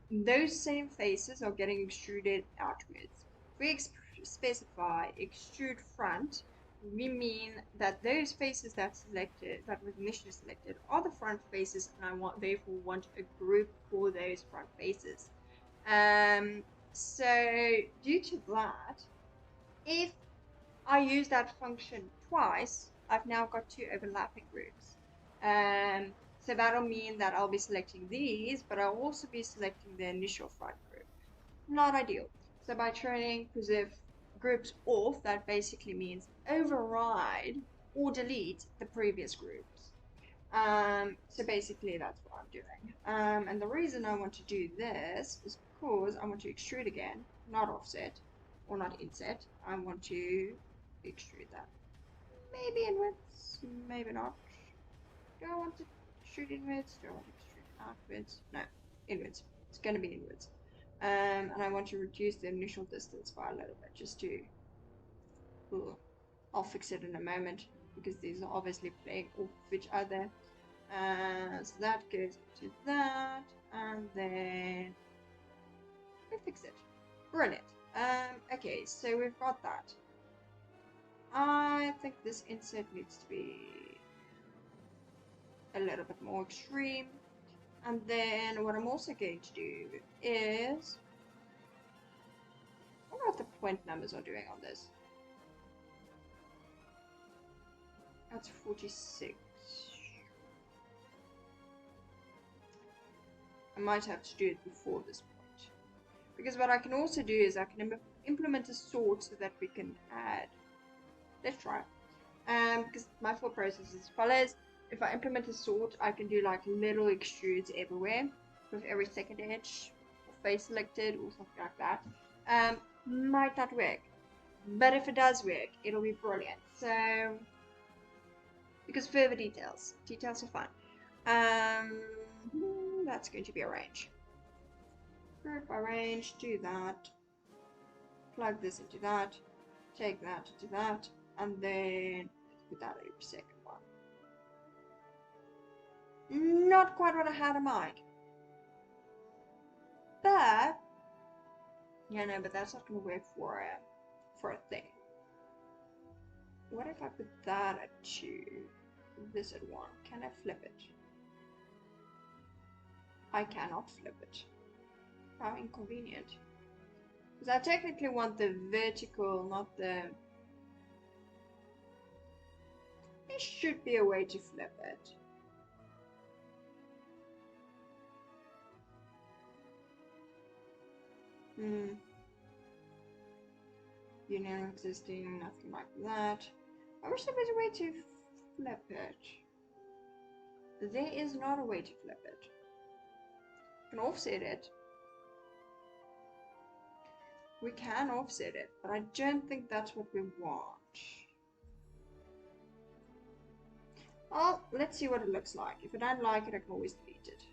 Speaker 1: those same faces are getting extruded outwards. If we specify extrude front, we mean that those faces that was initially selected are the front faces, and I therefore want a group for those front faces. So due to that, if I use that function twice, I've now got two overlapping groups. So that'll mean that I'll be selecting these, but I'll also be selecting the initial front group. Not ideal. So by turning preserve groups off, that basically means override or delete the previous groups. So basically that's what I'm doing. And the reason I want to do this is because I want to extrude again, not offset or not inset. I want to extrude that. Maybe inwards, maybe not. Do I want to extrude inwards? Do I want to extrude outwards? No, inwards. It's going to be inwards. And I want to reduce the initial distance by a little bit, just to... Ooh, I'll fix it in a moment, because these are obviously playing off each other. So that goes to that, and then we fix it. Brilliant. Okay, so we've got that. I think this insert needs to be a little bit more extreme. And then what I'm also going to do is, I wonder what the point numbers are doing on this. That's 46. I might have to do it before this point. Because what I can also do is I can implement a sort so that we can add. Let's try. Because my thought process is as follows. If I implement a sort, I can do like little extrudes everywhere with every second edge or face selected or something like that. Might not work, but if it does work, it'll be brilliant. So, because further details are fun. That's going to be a range. Group by range, do that. Plug this into that. Take that into that, and then put that in second one. Not quite what I had in mind. But yeah, no, but that's not gonna work for a thing. What if I put that at 2, this at 1? Can I flip it? I cannot flip it. How inconvenient. Because I technically want the vertical, not the... There should be a way to flip it. Union existing, nothing like that. I wish there was a way to flip it. There is not a way to flip it. We can offset it. We can offset it, but I don't think that's what we want. Well, let's see what it looks like. If I don't like it, I can always delete it.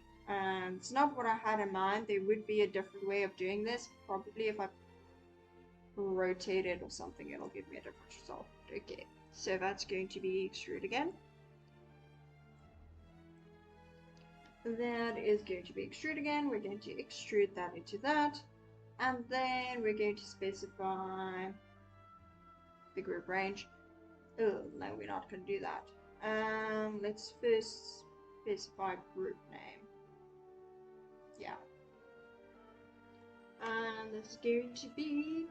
Speaker 1: It's not what I had in mind. There would be a different way of doing this. Probably if I rotate it or something, it'll give me a different result. Okay, so that's going to be extrude again. That is going to be extrude again. We're going to extrude that into that. And then we're going to specify the group range. Oh, no, we're not going to do that. Let's first specify group name. Yeah. And this is going to be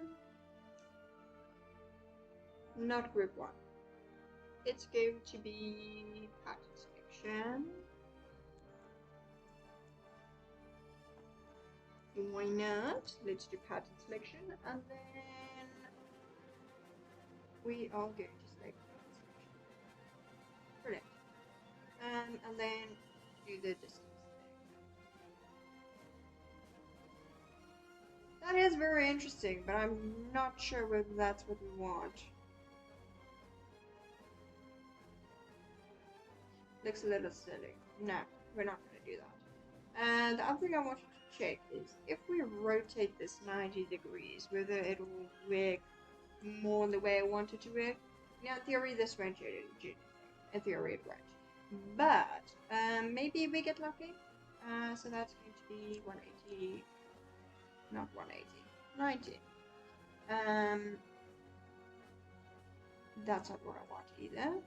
Speaker 1: not group 1. It's going to be pattern selection. Why not? Let's do pattern selection, and then we are going to select pattern selection. Brilliant. And then do the distance. That is very interesting, but I'm not sure whether that's what we want. Looks a little silly. No, we're not going to do that. And the other thing I wanted to check is if we rotate this 90 degrees, whether it will work more in the way I want it to work. Now, in theory, this won't change anything. In theory, it won't. but maybe we get lucky. So that's going to be 180, not 180, 90. That's not what I want either.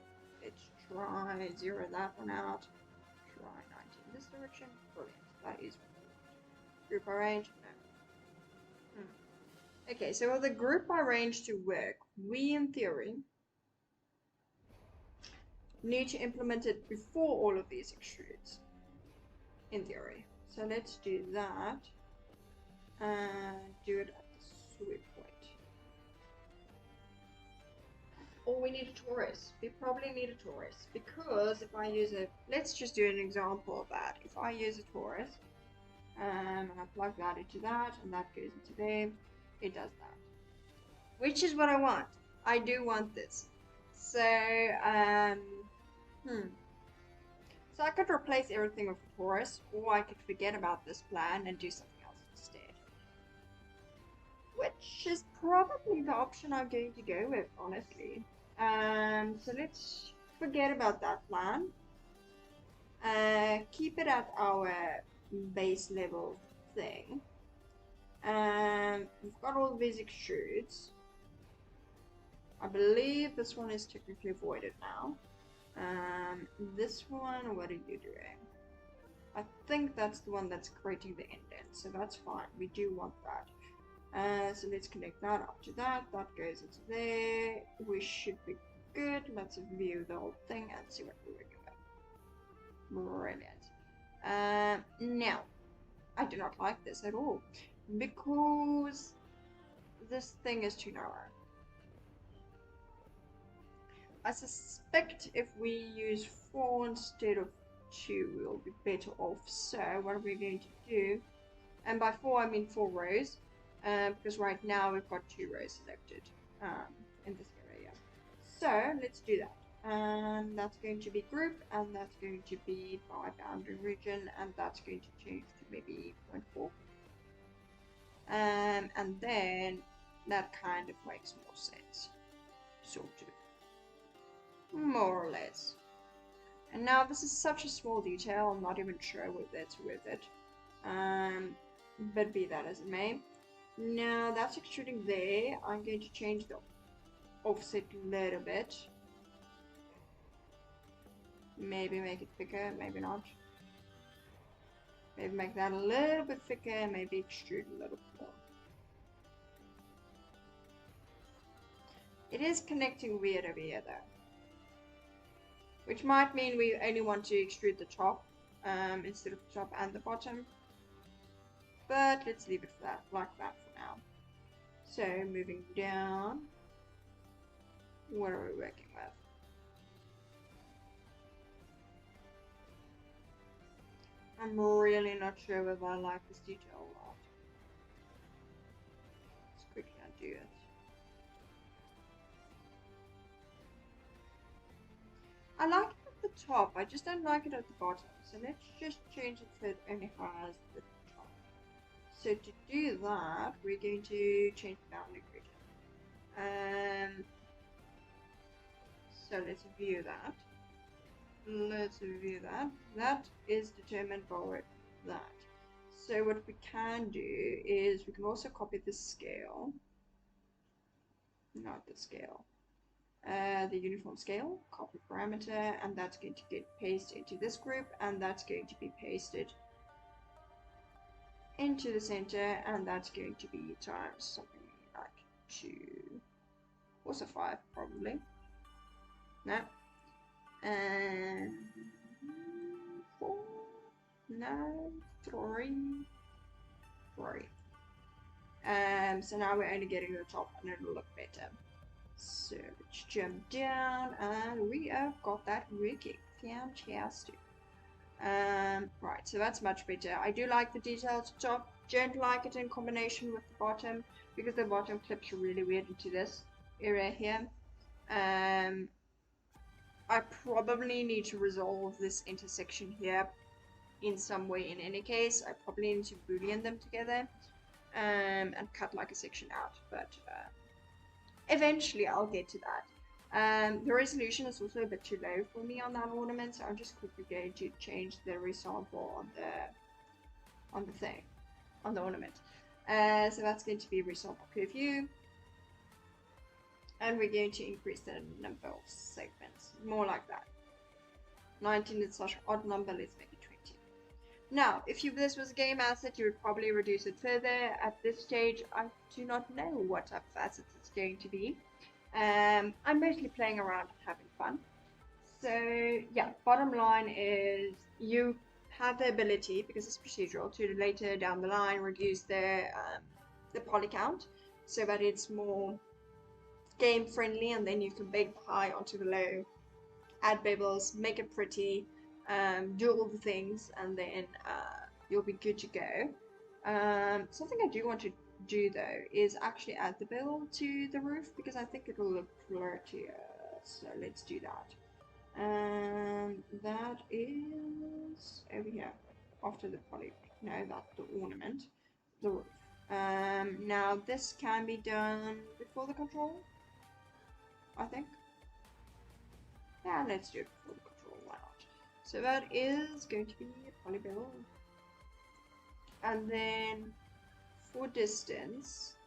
Speaker 1: Let's try zero that one out. Try 90 in this direction. Brilliant. That is group by range. No. Okay, so for the group by range to work, we in theory need to implement it before all of these extrudes. In theory. So let's do that. And do it at the sweep point. Or we need a torus. We probably need a torus. Because if I use a... Let's just do an example of that. If I use a torus, and I plug that into that, and that goes into there, it does that. Which is what I want. I do want this. So, So I could replace everything with a torus, or I could forget about this plan and do something else instead. Which is probably the option I'm going to go with, honestly. So let's forget about that plan. Keep it at our base level thing. We've got all these extrudes. I believe this one is technically voided now. This one, what are you doing? I think that's the one that's creating the indent, so that's fine. We do want that. So let's connect that up to that. That goes into there. We should be good. Let's view the whole thing and see what we're working with. Brilliant. Now, I do not like this at all because this thing is too narrow. I suspect if we use 4 instead of 2, we'll be better off. So what are we going to do? And by 4, I mean 4 rows. Because right now we've got 2 rows selected in this area. So let's do that. And that's going to be group, and that's going to be by boundary region, and that's going to change to maybe 0.4. And then that kind of makes more sense. Sort of. More or less. And now this is such a small detail, I'm not even sure whether it's worth it. But be that as it may. Now that's extruding there. I'm going to change the offset a little bit. Maybe make it thicker, maybe not. Maybe make that a little bit thicker, maybe extrude a little more. It is connecting weird over here though. Which might mean we only want to extrude the top instead of the top and the bottom. But let's leave it for that, like that for now. So moving down, what are we working with? I'm really not sure whether I like this detail or not. Let's quickly undo it. I like it at the top, I just don't like it at the bottom. So let's just change it so it only has the top. So to do that, we're going to change the boundary region. So let's view that. Let's review that. That is determined by that. So what we can do is we can also copy the scale. Not the scale. The uniform scale, copy parameter, and that's going to get pasted into this group, and that's going to be pasted into the center, and that's going to be times something like 2, also 5 probably. No. And 4, no, 3. So now we're only getting the top, and it'll look better. So let's jump down, and we have got that working. Fantastic. Right, so that's much better. I do like the detail at the top. Don't like it in combination with the bottom, because the bottom clips really weird into this area here. I probably need to resolve this intersection here in some way in any case. I probably need to boolean them together and cut like a section out, but eventually I'll get to that. The resolution is also a bit too low for me on that ornament, so I'm just quickly going to change the resample on the thing, on the ornament. So that's going to be resample curfew, and we're going to increase the number of segments, more like that. 19 is such an odd number, let's make it 20. Now, if this was a game asset, you would probably reduce it further. At this stage, I do not know what type of assets it's going to be. I'm mostly playing around and having fun. So yeah, bottom line is you have the ability, because it's procedural, to later down the line reduce the poly count so that it's more game friendly, and then you can bake the high onto the low, add bevels, make it pretty, do all the things, and then you'll be good to go. Something I do want to do though is actually add the bevel to the roof, because I think it will look prettier. So let's do that. That is over here after the poly. No, that's the ornament, the roof. Now this can be done before the control, I think. Yeah, let's do it before the control, why not? So that is going to be a poly bevel. And then for distance,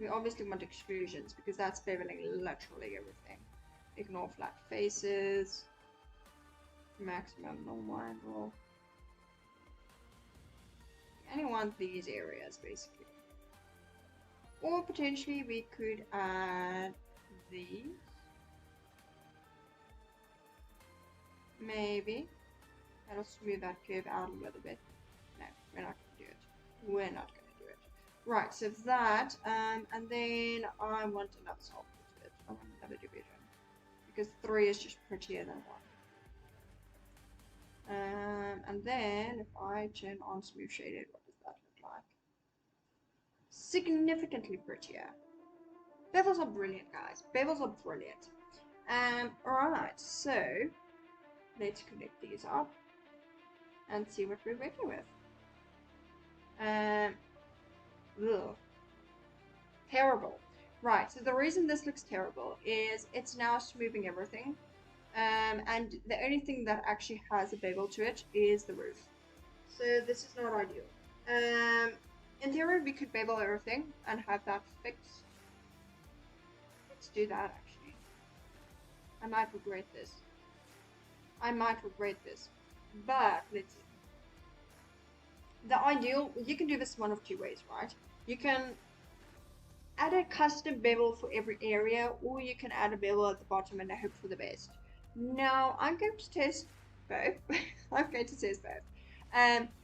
Speaker 1: we obviously want exclusions, because that's beveling literally everything. Ignore flat faces, maximum normal angle. And I want these areas basically. Or potentially we could add these. Maybe. That'll smooth that curve out a little bit. No, we're not going to do it. We're not going to do it. Right, so that, and then I want another sample to it. I want another division, because 3 is just prettier than 1. And then if I turn on smooth shaded, what does that look like? Significantly prettier. Bevels are brilliant, guys. Bevels are brilliant. Alright, so let's connect these up and see what we're working with. Ugh. Terrible. Right, so the reason this looks terrible is it's now smoothing everything. And the only thing that actually has a bevel to it is the roof. So this is not ideal. In theory, we could bevel everything and have that fixed. Let's do that, actually. I might regret this. But let's see. The ideal, you can do this one of two ways, right? You can add a custom bevel for every area, or you can add a bevel at the bottom and hope for the best. Now, I'm going to test both.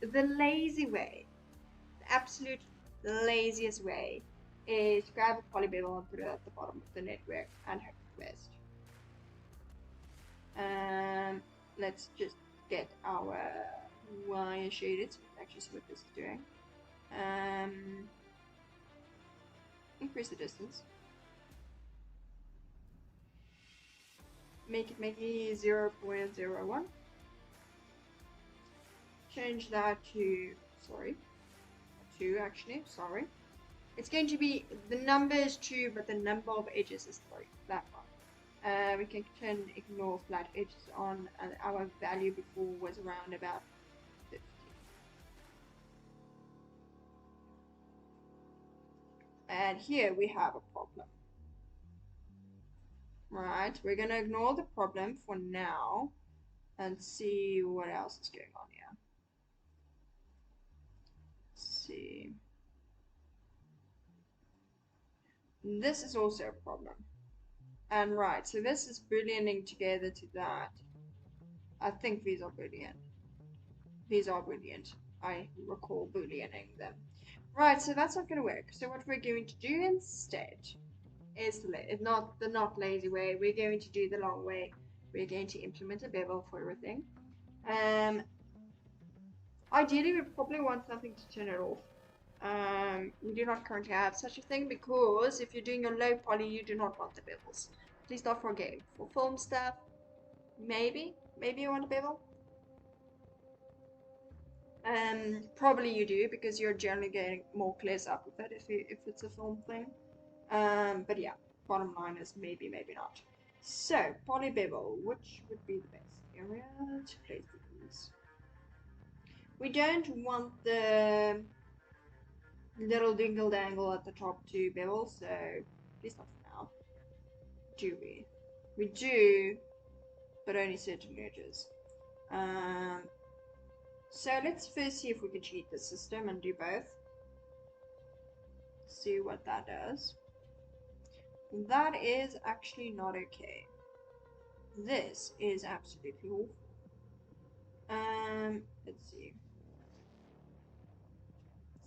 Speaker 1: The lazy way, the absolute laziest way, is grab a poly bevel and put it at the bottom of the network and hope for the best. Let's just get our wire shaded so we can actually see what this is doing. Increase the distance. Make it maybe 0.01. Change that to, sorry, 2 actually, sorry. It's going to be, the number is 2, but the number of edges is 3, that one. We can turn ignore flat edges on, and our value before was around about 50. And here we have a problem. Right, we're going to ignore the problem for now and see what else is going on here. Let's see. This is also a problem. And right, so this is booliening together to that. I think these are boolean. These are boolean. I recall booliening them. Right, so that's not going to work. So what we're going to do instead is the not lazy way. We're going to do the long way. We're going to implement a bevel for everything. Ideally, we probably want something to turn it off. We do not currently have such a thing, because if you're doing your low poly, you do not want the bevels. At least not for game. For film stuff, maybe you want a bevel. Probably you do, because you're generally getting more clears up with it if it's a film thing. But yeah, bottom line is maybe, maybe not. So, polybevel, which would be the best area to place these? We don't want the little dingle dangle at the top to bevel, so at least not for now. Do we? We do, but only certain edges. So let's first see if we can cheat the system and do both. See what that does. That is actually not okay. This is absolutely awful. Let's see.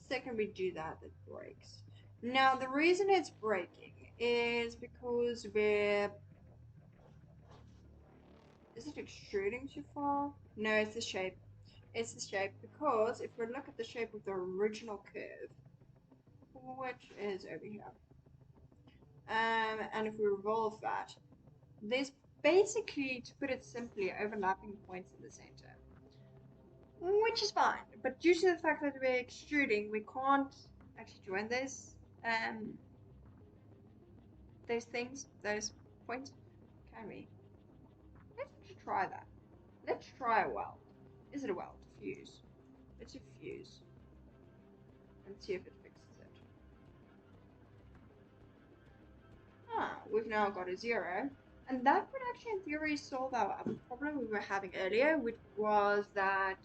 Speaker 1: Second we do that, it breaks. Now the reason it's breaking is because we're... Is it extruding too far? No, it's the shape. It's the shape because if we look at the shape of the original curve, which is over here, and if we revolve that, there's basically, to put it simply, overlapping points in the center, which is fine. But due to the fact that we're extruding, we can't actually join those things, those points, can we? Let's try that. Let's try a weld. Is it a weld? Fuse. It's a fuse. And see if it fixes it. Ah, we've now got a 0. And that would actually, in theory, solve our other problem we were having earlier, which was that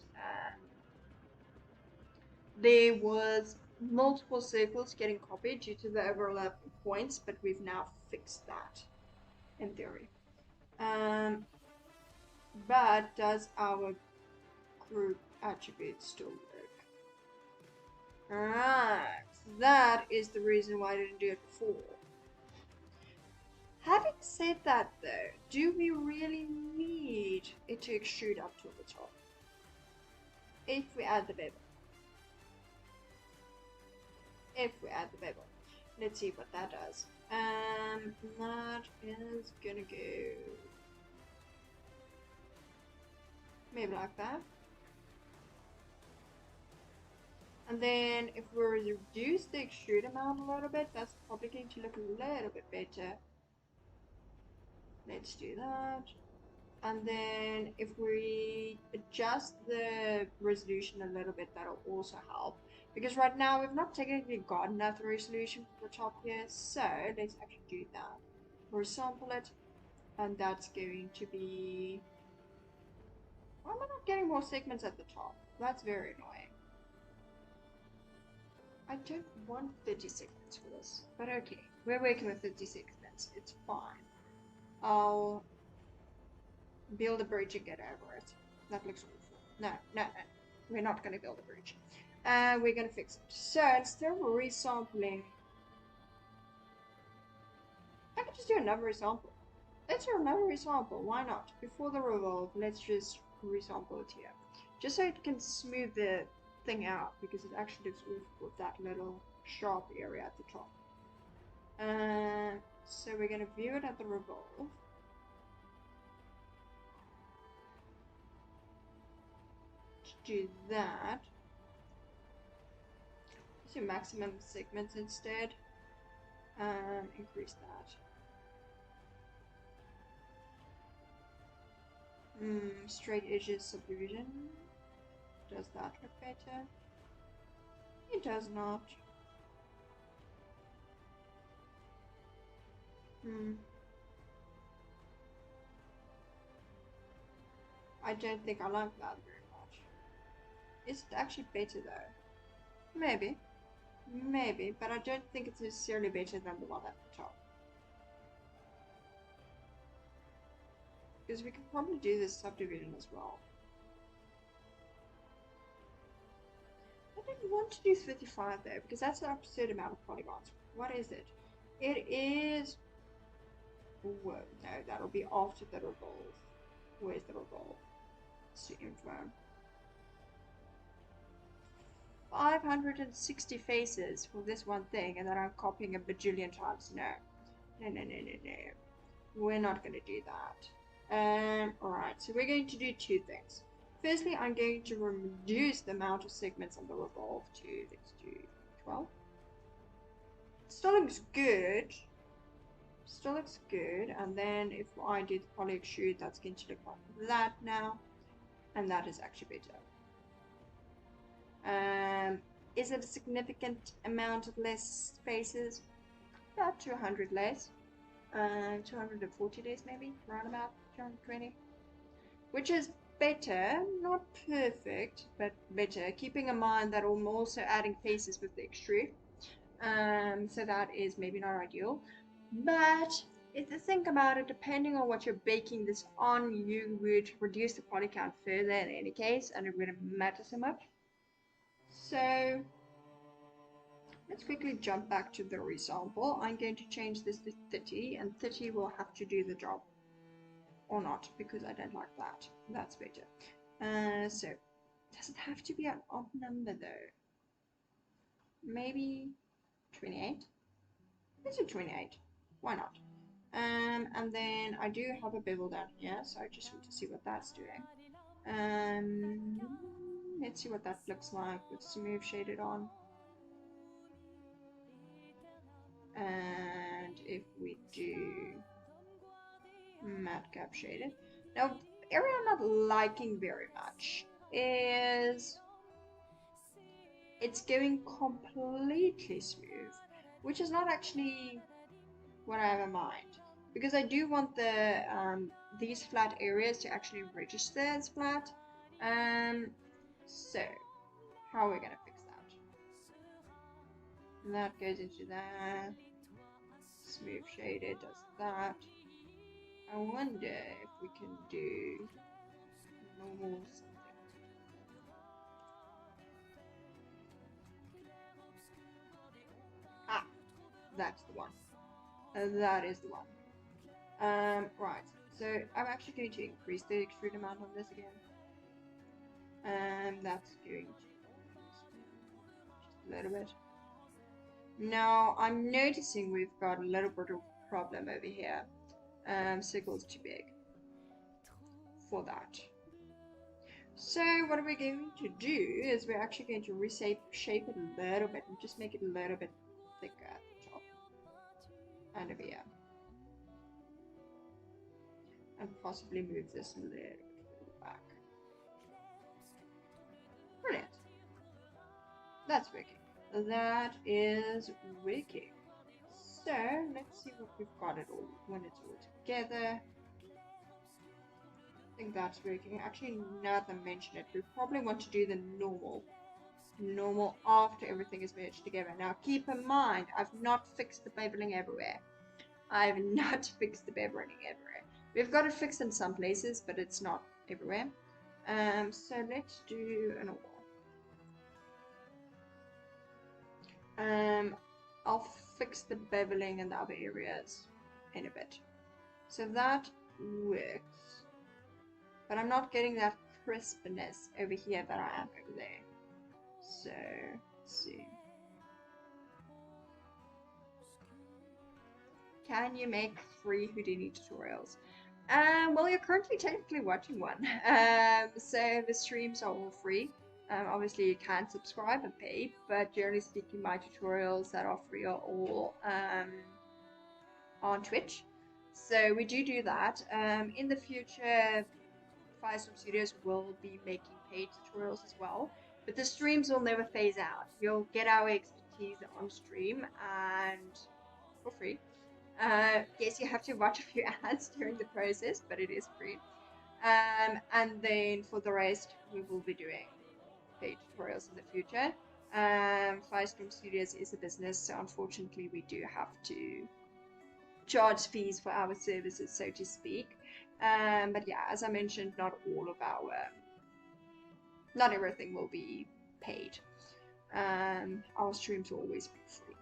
Speaker 1: there was multiple circles getting copied due to the overlapping points, but we've now fixed that, in theory. But does our group attribute still work? Alright, so that is the reason why I didn't do it before. Having said that though, do we really need it to extrude up to the top? If we add the bevel. Let's see what that does. That is gonna go maybe like that. And then if we reduce the extrude amount a little bit, that's probably going to look a little bit better. Let's do that. And then if we adjust the resolution a little bit, that'll also help. Because right now we've not technically got enough resolution for the top here, so let's actually do that. We'll sample it, and that's going to be... Why am I not getting more segments at the top? That's very annoying. I don't want 30 segments for this, but okay. We're working with 30 segments, it's fine. I'll build a bridge and get over it. That looks awful. No. We're not going to build a bridge. We're going to fix it. So instead of resampling, I can just do another resample. Let's do another resample. Why not? Before the revolve, let's just resample it here. Just so it can smooth the thing out, because it actually looks awful with that little sharp area at the top. So we're going to view it at the revolve. To do that, let's do maximum segments instead. Increase that. Straight edges subdivision. Does that look better? It does not. I don't think I like that very much. Is it actually better though? Maybe, but I don't think it's necessarily better than the one at the top. Because we can probably do this subdivision as well. I don't want to do 35 though, because that's an absurd amount of polygons. What is it? It is... Whoa, no, that'll be after the revolve. Where's the revolve? To info. 560 faces for this one thing, and then I'm copying a bajillion times. No. We're not going to do that. Alright, so we're going to do two things. Firstly, I'm going to reduce the amount of segments on the revolve to, let's do 12. Still looks good. Still looks good. And then if I do the poly extrude, that's going to look like that now. And that is actually better. Is it a significant amount of less spaces? About 200 less. 240 days maybe, around about 220. Which is better, not perfect, but better. Keeping in mind that I'm also adding faces with the extrude. So that is maybe not ideal. But if you think about it, depending on what you're baking this on, you would reduce the poly count further in any case, and it wouldn't matter so much. So let's quickly jump back to the example. I'm going to change this to 30, and 30 will have to do the job. Or not, because I don't like that. That's better. So, does it have to be an odd number though? Maybe 28? Let's do 28. Why not? And then I do have a bevel down here, so I just want to see what that's doing. Let's see what that looks like with smooth shaded on. And if we do madcap shaded. Now, the area I'm not liking very much is it's going completely smooth, which is not actually what I have in mind, because I do want the these flat areas to actually register as flat. So how are we gonna fix that? And that goes into that. Smooth shaded does that. I wonder if we can do normal something. Ah, that's the one. That is the one. Right. So I'm actually going to increase the extrude amount on this again. That's going to just a little bit. Now I'm noticing we've got a little bit of problem over here. Circle's too big for that. So what we're going to do is we're actually going to reshape it a little bit and just make it a little bit thicker at the top and over here. And possibly move this a little bit back. Brilliant. That's working. That is working. So let's see what we've got it all when it's all together. I think that's working. Actually, now that I mention it, we probably want to do the normal after everything is merged together. Now keep in mind, I've not fixed the beveling everywhere. I've not fixed the beveling everywhere. We've got it fixed in some places, but it's not everywhere. So let's do an oval. I'll fix the beveling in the other areas in a bit. So that works. But I'm not getting that crispness over here that I am over there. So, let's see. Can you make free Houdini tutorials? Well, you're currently technically watching one. So the streams are all free. Obviously, you can subscribe and pay, but generally speaking, my tutorials that are free are all on Twitch. So we do that. In the future, Firestorm Studios will be making paid tutorials as well, but the streams will never phase out. You'll get our expertise on stream and for free. Yes, you have to watch a few ads during the process, but it is free. And then for the rest, we will be doing paid tutorials in the future. Firestorm Studios is a business, so unfortunately we do have to charge fees for our services, so to speak. But yeah, as I mentioned, not all of our, not everything will be paid. Our streams will always be free.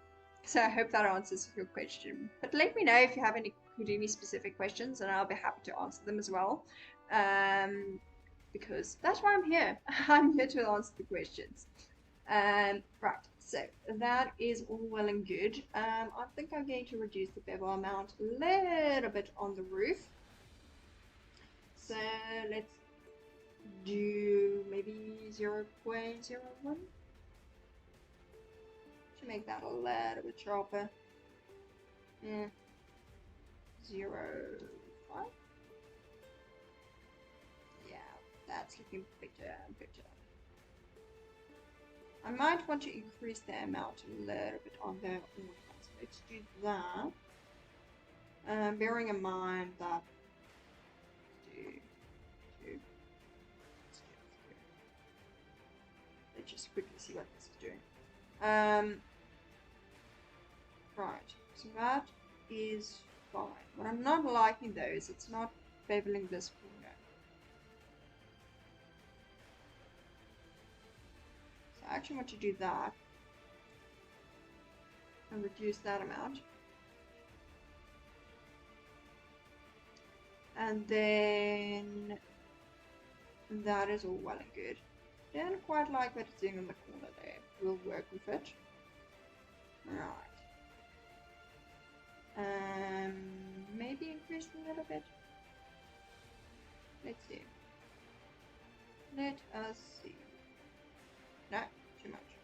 Speaker 1: So I hope that answers your question. But let me know if you have any Houdini specific questions, and I'll be happy to answer them as well. Because that's why I'm here. I'm here to answer the questions. Right, so that is all well and good. I think I'm going to reduce the bevel amount a little bit on the roof. So let's do maybe 0.01 to make that a little bit sharper. Yeah, 0.05. Yeah, that's looking better and better. I might want to increase the amount a little bit on the ornaments. Let's do that. Bearing in mind that let's just quickly see what this is doing. Right, so that is fine. What I'm not liking though is it's not beveling this corner. So I actually want to do that and reduce that amount. And then that is all well and good. Don't quite like what it's doing in the corner there. We'll work with it. Right. Maybe increase a little bit. Let's see. Let us see. No, too much.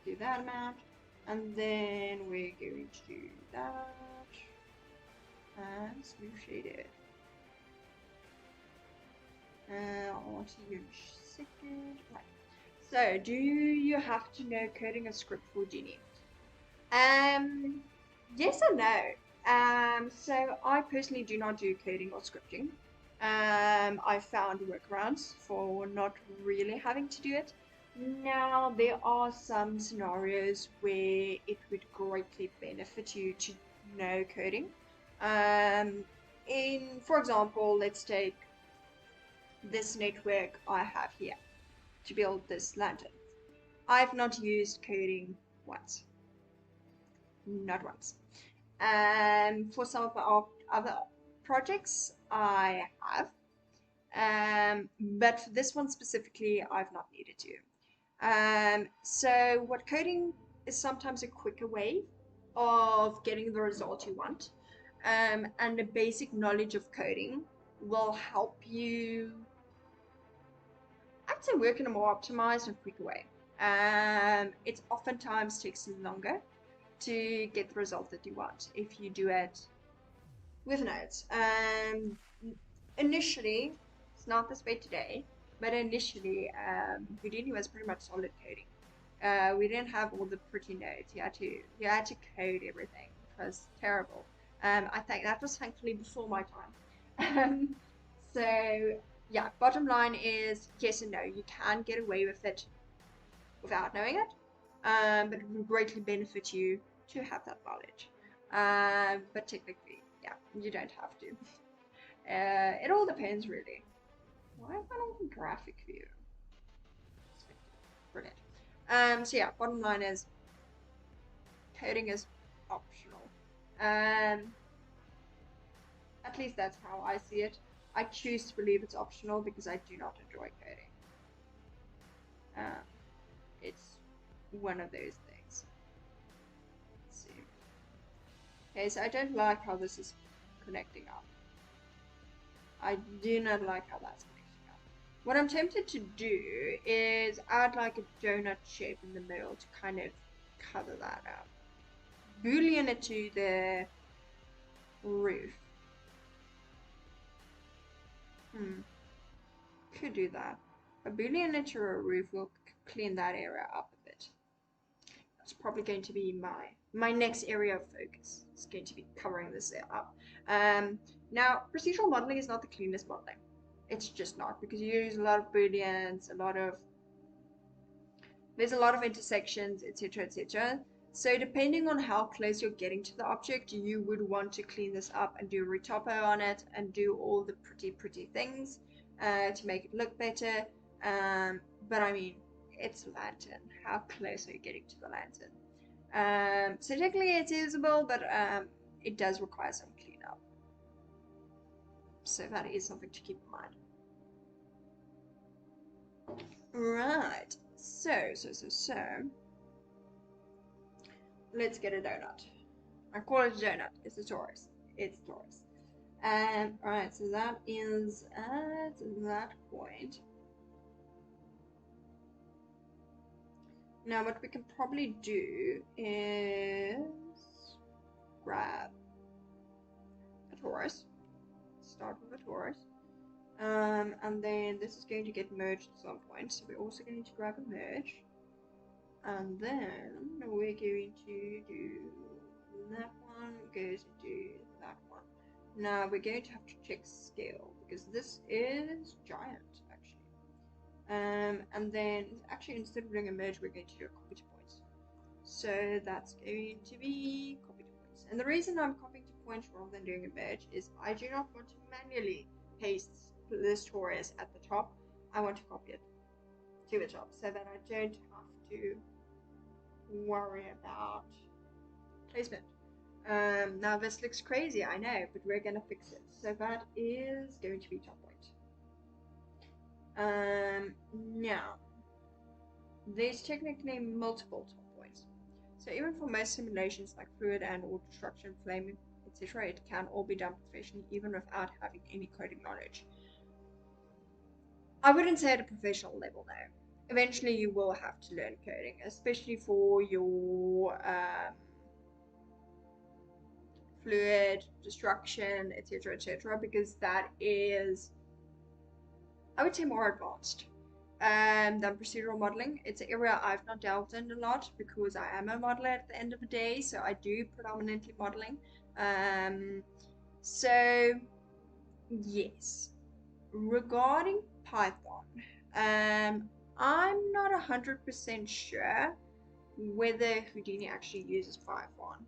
Speaker 1: Do that amount. And then we're going to do that. And smooth shade it. I'll see you in a second. Right. So, do you have to know coding a script for Houdini? Yes and no. So I personally do not do coding or scripting. I found workarounds for not really having to do it. Now, there are some scenarios where it would greatly benefit you to know coding. For example, let's take this network I have here to build this lantern. I've not used coding once. Not once. For some of our other projects, I have. But for this one specifically, I've not needed to. So what coding is sometimes a quicker way of getting the result you want. And the basic knowledge of coding will help you, I'd say, work in a more optimized and quicker way. It oftentimes takes longer to get the result that you want if you do it with notes. Initially, it's not this way today, but initially, Houdini was pretty much solid coding. We didn't have all the pretty notes. You had to code everything. It was terrible. I think that was thankfully before my time. So yeah, bottom line is yes and no. You can get away with it without knowing it, but it will greatly benefit you to have that knowledge. But technically, yeah, you don't have to. It all depends, really. Why am I not in graphic view? Brilliant. So yeah, bottom line is coding is optional. At least that's how I see it. I choose to believe it's optional because I do not enjoy coding. It's one of those things. Let's see. Okay, so I don't like how this is connecting up. I do not like how that's connecting up. What I'm tempted to do is add like a donut shape in the middle to kind of cover that up. Boolean it to the roof. Could do that. A Boolean it to a roof will clean that area up a bit. That's probably going to be my next area of focus. It's going to be covering this up. Now, procedural modeling is not the cleanest modeling. It's just not, because you use a lot of booleans, there's a lot of intersections, etc., etc. So depending on how close you're getting to the object, you would want to clean this up and do a retopo on it and do all the pretty things to make it look better. But I mean, it's a lantern. How close are you getting to the lantern? So technically it's usable, but it does require some cleanup. So that is something to keep in mind. Right. So. Let's get a donut. I call it a donut. It's a torus. It's a torus. Alright, so that is at that point. Now what we can probably do is grab a torus. Start with a torus. And then this is going to get merged at some point, so we're also going to grab a merge. And then we're going to do that one goes into that one. Now we're going to have to check scale because this is giant actually. And then actually instead of doing a merge, we're going to do a copy to points. So that's going to be copy to points. And the reason I'm copying to points rather than doing a merge is I do not want to manually paste this torus at the top. I want to copy it to the top so that I don't have to worry about placement. Now this looks crazy, I know, but we're gonna fix it. So that is going to be top point. Now there's technically multiple top points. So even for most simulations like fluid and or destruction, flame, etc., it can all be done professionally even without having any coding knowledge. I wouldn't say at a professional level though. Eventually you will have to learn coding, especially for your fluid, destruction, etc., because that is, I would say, more advanced than procedural modeling. It's an area I've not delved in a lot because I am a modeler at the end of the day, so I do predominantly modeling. So yes, regarding Python, I'm not 100% sure whether Houdini actually uses Python,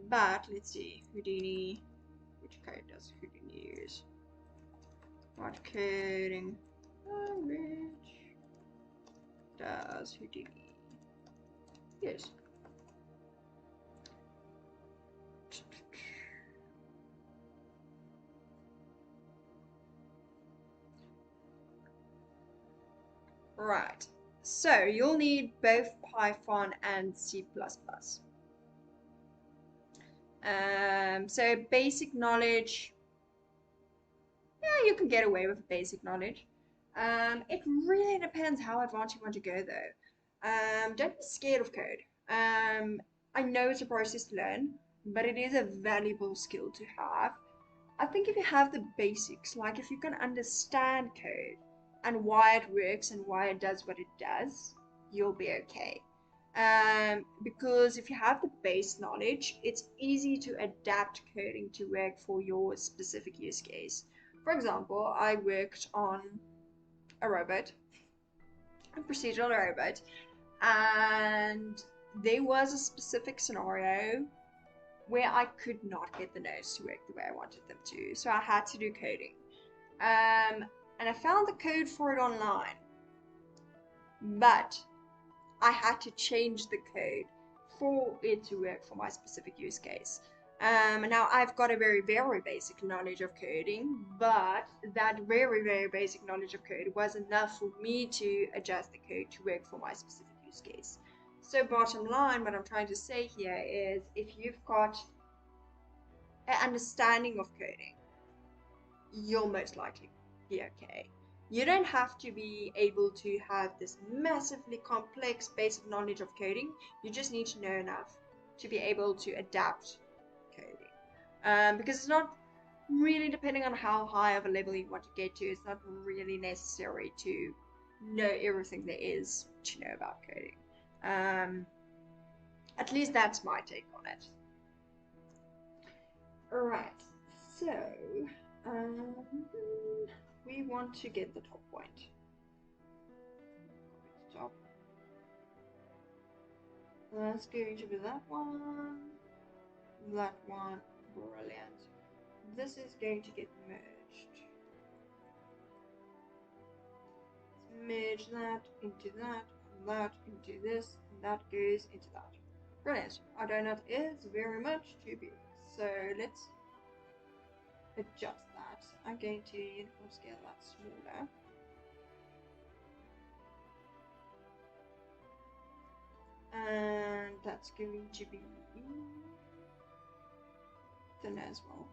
Speaker 1: but let's see. Houdini, which code does Houdini use? What coding language does Houdini use? Right, so you'll need both Python and C++. So basic knowledge, yeah, you can get away with basic knowledge. It really depends how advanced you want to go though. Don't be scared of code. I know it's a process to learn, but it is a valuable skill to have. I think if you have the basics, like if you can understand code and why it works and why it does what it does, you'll be okay. Because if you have the base knowledge, it's easy to adapt coding to work for your specific use case. For example, I worked on a robot, a procedural robot, and there was a specific scenario where I could not get the nodes to work the way I wanted them to, so I had to do coding. And I found the code for it online, but I had to change the code for it to work for my specific use case. Now I've got a very, very basic knowledge of coding, but that very, very basic knowledge of code was enough for me to adjust the code to work for my specific use case. So bottom line, what I'm trying to say here is if you've got an understanding of coding, you'll most likely be okay. You don't have to be able to have this massively complex basic knowledge of coding. You just need to know enough to be able to adapt coding. Because it's not really, depending on how high of a level you want to get to, it's not really necessary to know everything there is to know about coding. At least that's my take on it. Alright, so we want to get the top point. Top. That's going to be that one. Brilliant. This is going to get merged. Let's merge that into that, and that into this, and that goes into that. Brilliant. Our donut is very much too big, so let's adjust that. I'm going to uniform scale that smaller. And that's going to be thin as well.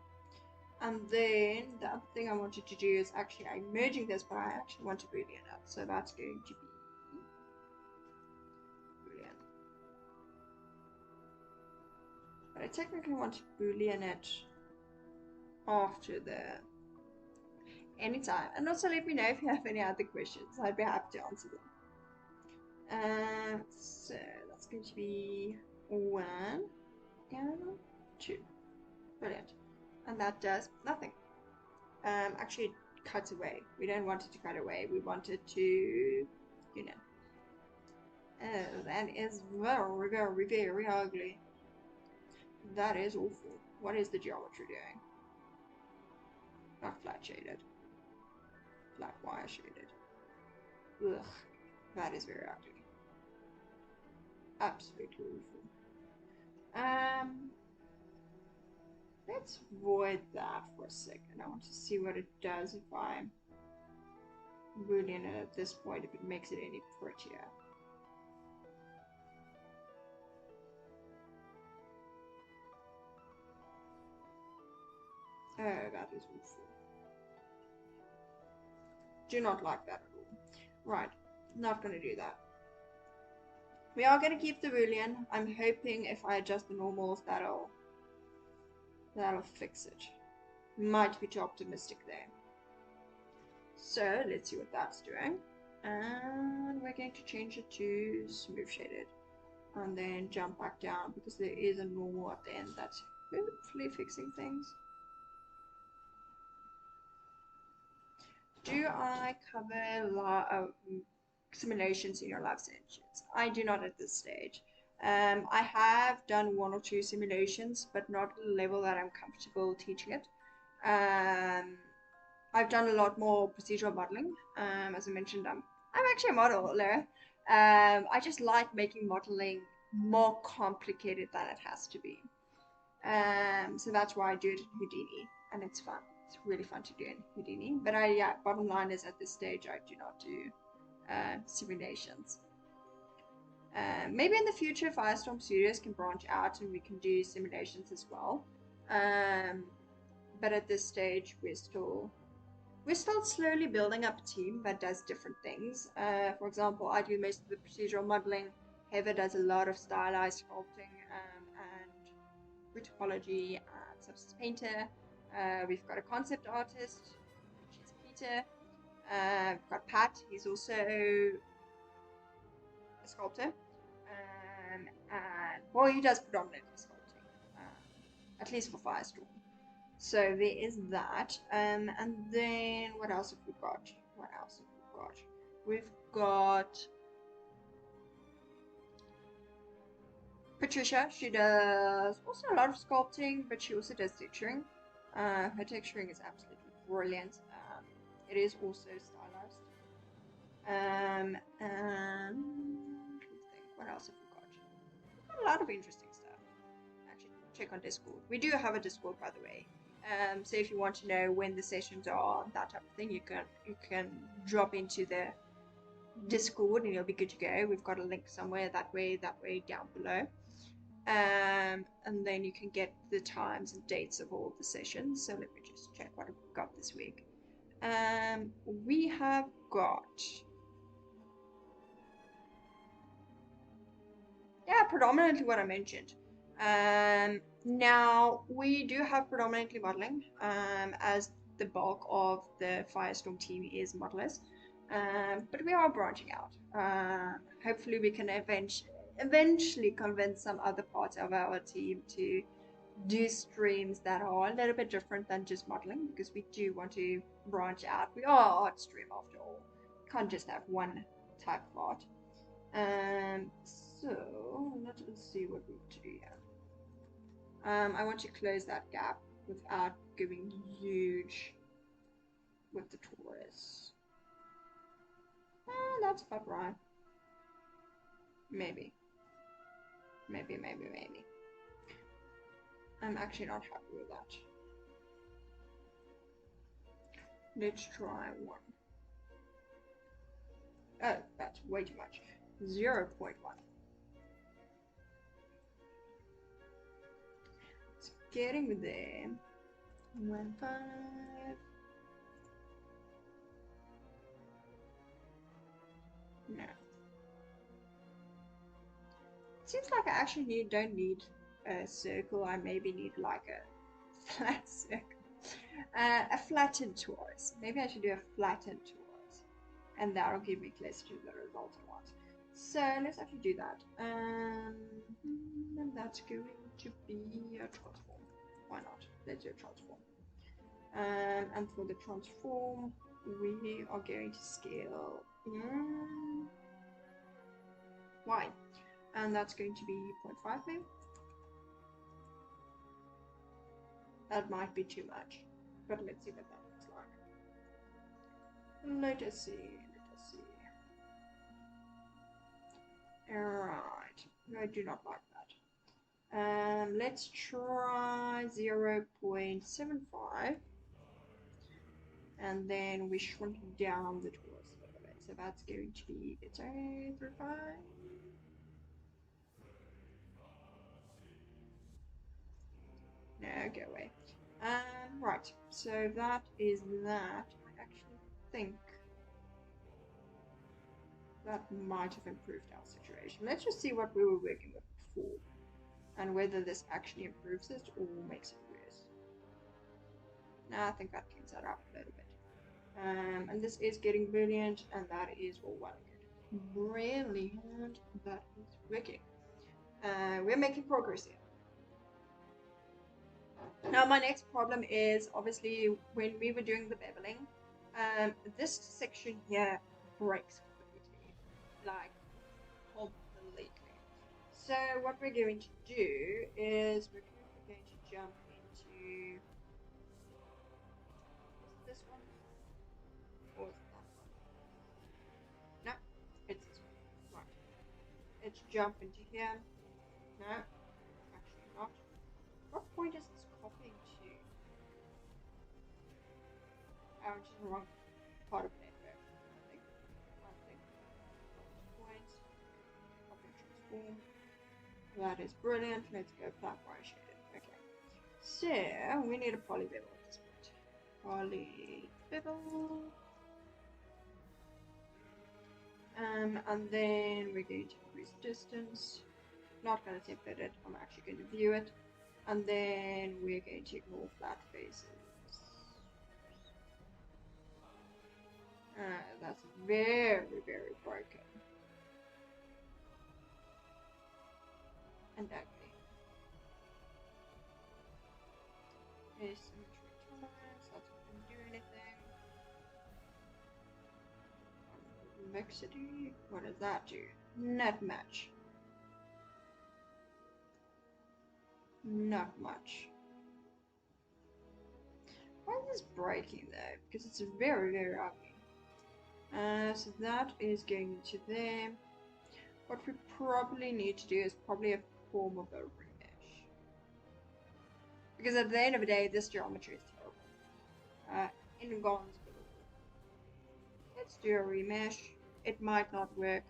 Speaker 1: And then the other thing I wanted to do is actually I'm merging this, but I actually want to boolean it. So that's going to be boolean. I technically want to boolean it after the anytime. And also let me know if you have any other questions. I'd be happy to answer them. So that's going to be 1 and 2. Brilliant. And that does nothing. Actually, it cuts away. We don't want it to cut away. We want it to, you know. Oh, that is very, very, very ugly. That is awful. What is the geometry doing? Not flat shaded. Flat wire shaded. Ugh. That is very ugly. Absolutely awful. Let's void that for a second. I want to see what it does if I boolean it at this point, if it makes it any prettier. Oh, that is awful. Do not like that at all. Right, not going to do that. We are going to keep the boolean. I'm hoping if I adjust the normals, that'll fix it. Might be too optimistic there. So let's see what that's doing. And we're going to change it to smooth shaded. And then jump back down because there is a normal at the end that's hopefully fixing things. Do I cover simulations in your lab sessions? I do not at this stage. I have done 1 or 2 simulations, but not at the level that I'm comfortable teaching it. I've done a lot more procedural modeling. As I mentioned, I'm actually a modeler. I just like making modeling more complicated than it has to be. So that's why I do it in Houdini, and it's fun. It's really fun to do in Houdini. But bottom line is at this stage I do not do simulations. Maybe in the future Firestorm Studios can branch out and we can do simulations as well. But at this stage we're still slowly building up a team that does different things. For example, I do most of the procedural modeling. Heather does a lot of stylized sculpting and topology and substance painter. We've got a concept artist, which is Peter. We've got Pat, he's also a sculptor. And well, he does predominantly sculpting, at least for Firestorm. So there is that. And then what else have we got? We've got Patricia. She does also a lot of sculpting, but she also does texturing. Her texturing is absolutely brilliant. It is also stylized. And what else have we got? We've got a lot of interesting stuff. Actually, check on Discord. We do have a Discord, by the way. So if you want to know when the sessions are, that type of thing, you can drop into the Discord and you'll be good to go. We've got a link somewhere that way down below. And then you can get the times and dates of all the sessions. So let me just check what I've got this week. We have got predominantly what I mentioned. Now we do have predominantly modeling, as the bulk of the Firestorm team is modelers, but we are branching out. Hopefully we can eventually convince some other parts of our team to do streams that are a little bit different than just modeling, because we do want to branch out. We are art stream after all. Can't just have one type of art. So let's see what we do here. I want to close that gap without going huge with the Taurus. That's about right. Maybe. I'm actually not happy with that. Let's try 1. Oh, that's way too much. 0.1. It's getting there. 1.5. No. It seems like I actually don't need a circle, I maybe need like a flat circle. A flattened torus. Maybe I should do a flattened torus. And that'll give me closer to the result I want. So let's actually do that. And that's going to be a transform. Why not? Let's do a transform. And for the transform, we are going to scale y. And that's going to be 0.5 maybe. That might be too much. But let's see what that looks like. Let us see. Alright. I do not like that. Let's try 0.75. And then we shrink down the torus a little bit. So that's going to be, it's a 35. No, go away. Right, so that is that. I actually think that might have improved our situation. Let's just see what we were working with before and whether this actually improves it or makes it worse. Now I think that cleans that up a little bit. And this is getting brilliant, and that is all well and good. Brilliant, that is working. We're making progress here. Now my next problem is obviously when we were doing the beveling, this section here breaks completely, like completely. So what we're going to do is we're going to jump into this one or that one. No, it's this one. Right. Let's jump into here. No, actually not. What point is this copying to? Oh, which is the wrong part of the network. I think. Point. Copy transform. That is brilliant. Let's go flat bar shaded. Okay. So we need a poly bevel at this point. Poly bevel. And then we're going to increase distance. Not going to template it. I'm actually going to view it. And then we're going to ignore flat faces. That's very, very broken. And ugly. Asymmetry tolerance, that's not going to do anything. Convexity, what does that do? Net match. Not much. Why is this breaking though? Because it's very, very ugly. So that is going to there. What we probably need to do is probably a form of a remesh. Because at the end of the day, this geometry is terrible. Ingons. Let's do a remesh. It might not work.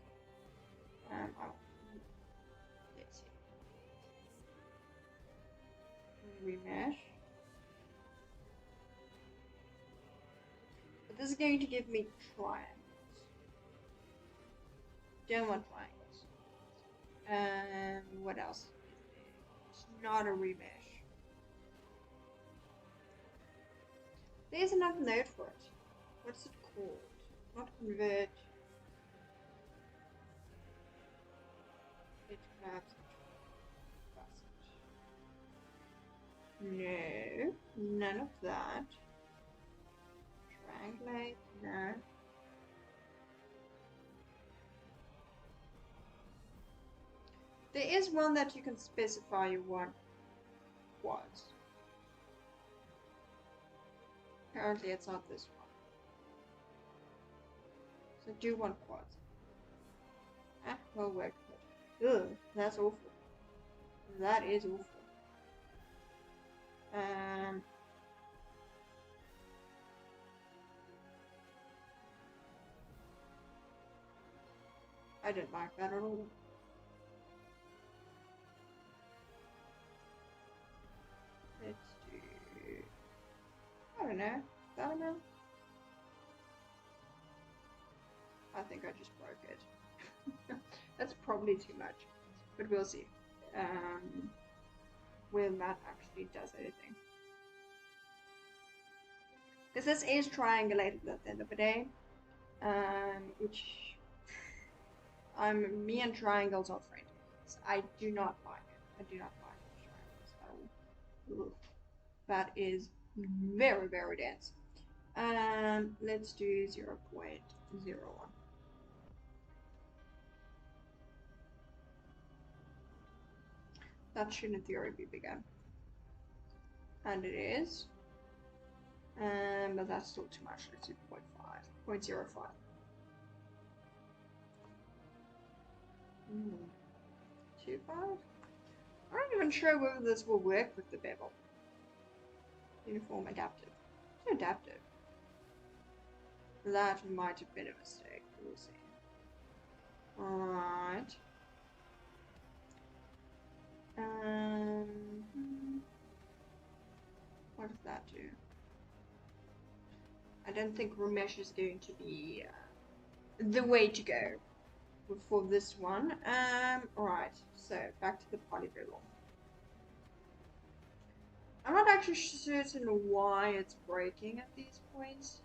Speaker 1: Let's see. Remesh. But this is going to give me triangles. Don't want triangles. What else? It's not a remesh. There's another node for it. What's it called? Not convert. It grabs it. No, none of that. Triangulate, no. There is one that you can specify you want quads. Apparently it's not this one. So do want quads. We'll work with it. Ugh, that's awful. That is awful. I didn't like that at all. Let's do, I don't know, that amount? I think I just broke it. That's probably too much, but we'll see. where that actually does anything. Because this is triangulated at the end of the day, which me and triangles are friendly. So I do not like it. I do not like triangles at all. Ugh. That is very, very dense. Let's do 0.01. That should in theory be bigger. And it is. But that's still too much. Let's do 0.05. Too bad. I'm not even sure whether this will work with the bevel. Uniform adaptive. It's adaptive. That might have been a mistake. We'll see. Alright. What does that do? I don't think remesh is going to be the way to go for this one. Right, so back to the polygonal. I'm not actually certain why it's breaking at these points.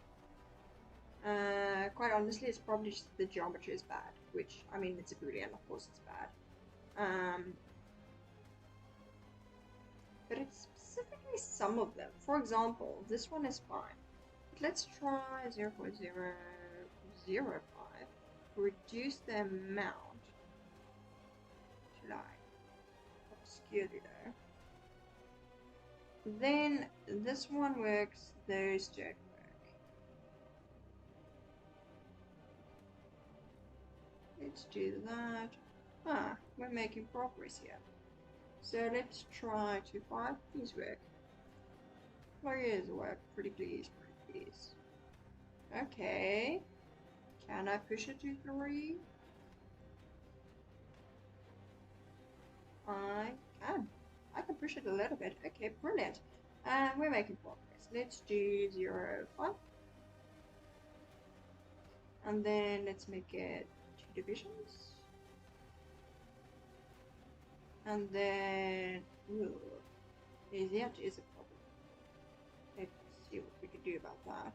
Speaker 1: Quite honestly, it's probably just the geometry is bad, which, I mean, it's a Boolean, of course it's bad. But it's specifically some of them. For example, this one is fine. But let's try 0.005. Reduce the amount. Should I? Obscurely though. Then this one works, those don't work. Let's do that. Ah, we're making progress here. So let's try 2.5. Please work. Please work. Pretty please, pretty please. Okay. Can I push it to 3? I can. I can push it a little bit. Okay, brilliant. We're making progress. Let's do 0.5. And then let's make it 2 divisions. And then, that is a problem. Let's see what we can do about that.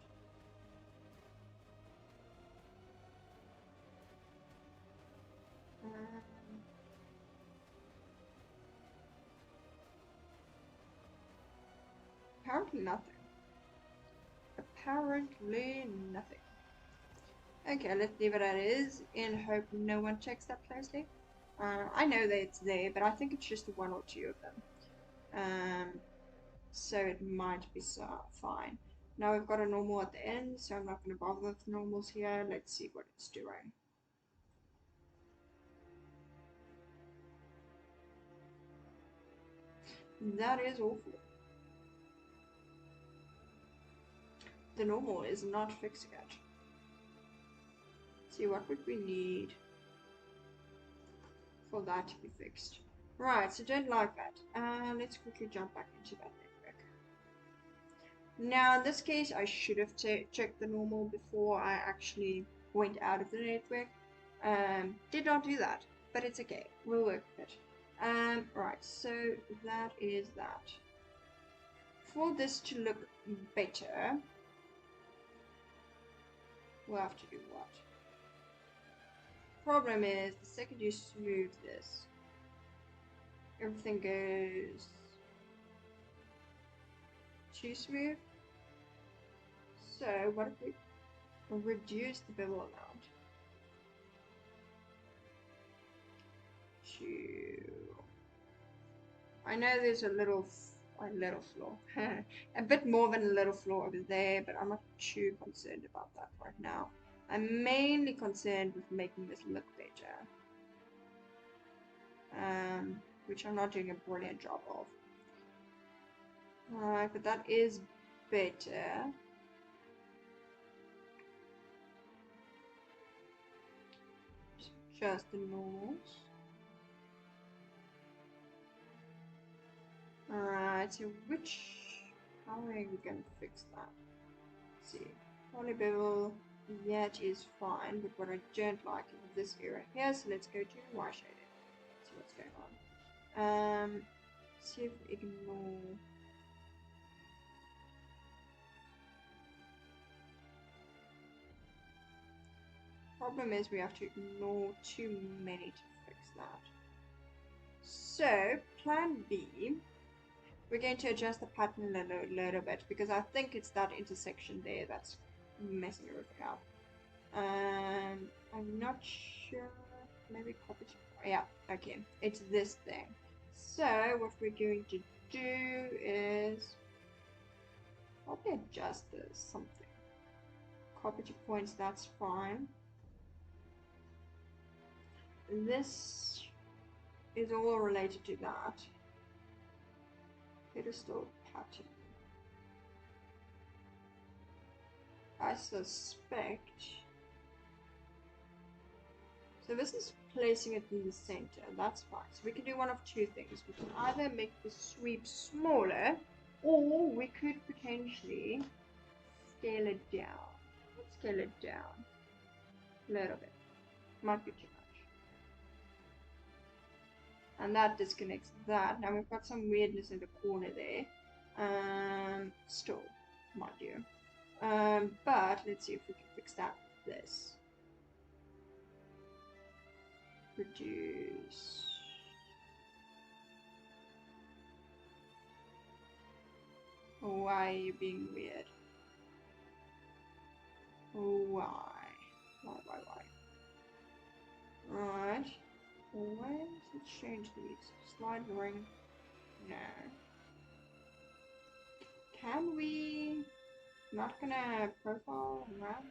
Speaker 1: Apparently nothing. Apparently nothing. Okay, let's leave it as it is, in hope no one checks that closely. I know that it's there, but I think it's just 1 or 2 of them. So it might be fine. Now we've got a normal at the end, so I'm not going to bother with normals here. Let's see what it's doing. That is awful. The normal is not fixing it. Let's see, what would we need for that to be fixed? Right, so don't like that. Let's quickly jump back into that network. Now, in this case, I should have checked the normal before I actually went out of the network. Did not do that, but it's okay. We'll work with it. Right, so that is that. For this to look better, we'll have to do what? Problem is, the second you smooth this, everything goes too smooth. So what if we reduce the bevel amount to, I know there's a little flaw, a bit more than a little flaw over there, but I'm not too concerned about that right now. I'm mainly concerned with making this look better, which I'm not doing a brilliant job of. Alright, but that is better. Just the normals. Alright, so how are we going to fix that? Let's see. Polybevel, that is fine, but what I don't like is this area here, so let's go to Y shading. See what's going on. See if we ignore. Problem is we have to ignore too many to fix that. So, plan B, we're going to adjust the pattern a little bit because I think it's that intersection there that's messing everything up. I'm not sure. Maybe copy. Yeah, okay. It's this thing. So, what we're going to do is probably adjust this something. Copy to points, that's fine. This is all related to that. Pedestal pattern. I suspect. So this is placing it in the center. That's fine. So we can do one of two things. We can either make the sweep smaller, or we could potentially scale it down. Let's scale it down a little bit. Might be too much. And that disconnects that. Now we've got some weirdness in the corner there. Still, mind you. But let's see if we can fix that with this. Reduce. Why are you being weird? Why? Why? Right. Why does it change these? Slide ring. No. Can we? Not gonna profile around?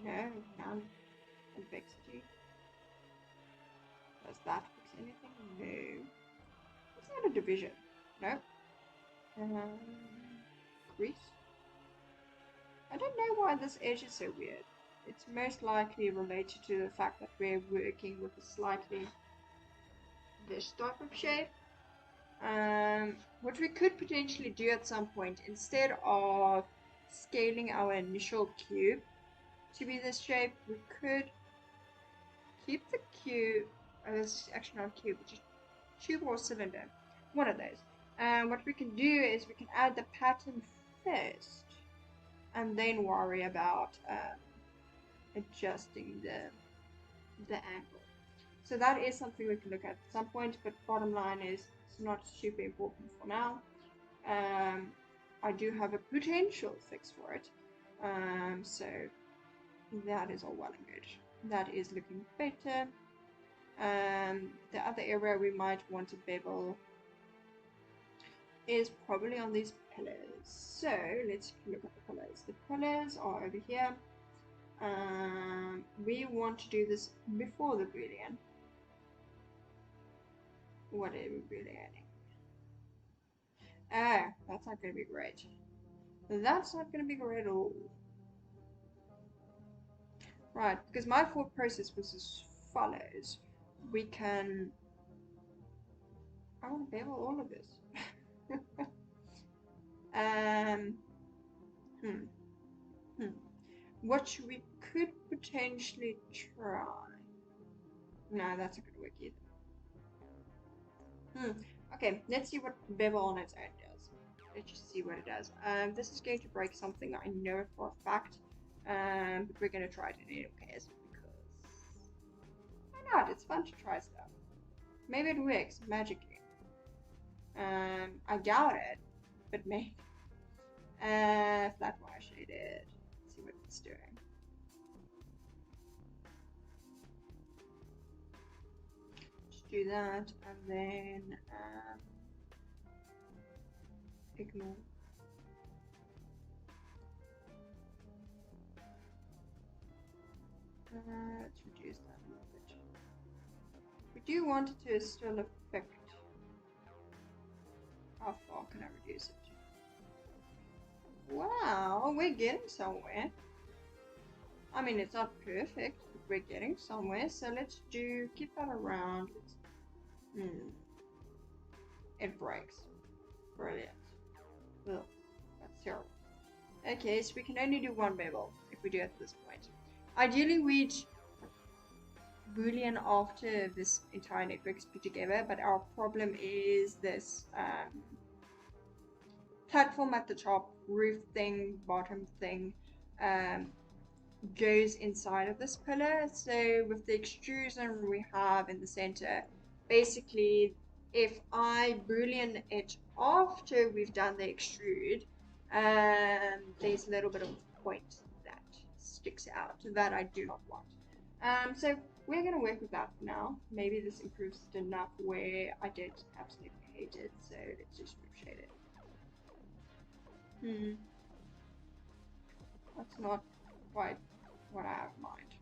Speaker 1: No, none. Complexity. Does that fix anything? No. It's not a division. Nope. Crease. I don't know why this edge is so weird. It's most likely related to the fact that we're working with a slightly this type of shape. What we could potentially do at some point, instead of scaling our initial cube to be this shape, we could keep the cube, it's actually not cube, it's just tube or cylinder, one of those. And what we can do is we can add the pattern first and then worry about adjusting the angle. So that is something we can look at some point, but bottom line is it's not super important for now. I do have a potential fix for it, so that is all well and good. That is looking better. The other area we might want to bevel is probably on these pillars. So let's look at the pillars. The pillars are over here. We want to do this before the boolean. What are we booleaning? Oh, that's not going to be great. That's not going to be great at all. Right, because my thought process was as follows. We can... I want to bevel all of this. What we could potentially try. No, that's not going to work either. Okay, let's see what bevel on its own does. Let's just see what it does. This is going to break something I know for a fact. But we're going to try it in any case because why not? It's fun to try stuff. Maybe it works magically. I doubt it, but maybe. Flat wire shaded. Let's see what it's doing. Just do that and then ignore. Let's reduce that a little bit. We do want it to still affect. How far can I reduce it? Wow, we're getting somewhere. I mean, it's not perfect, but we're getting somewhere. So let's keep that around. It breaks. Brilliant. Ugh, that's terrible. Okay, so we can only do one bevel if we do it at this point. Ideally, we'd Boolean after this entire network is put together, but our problem is this platform at the top, roof thing, bottom thing, um, goes inside of this pillar. So with the extrusion we have in the center, basically if I boolean it after we've done the extrude, there's a little bit of point that sticks out that I do not want. So we're going to work with that for now. Maybe this improves it enough where I did absolutely hate it, so let's just shade it. That's not quite what I have in mind.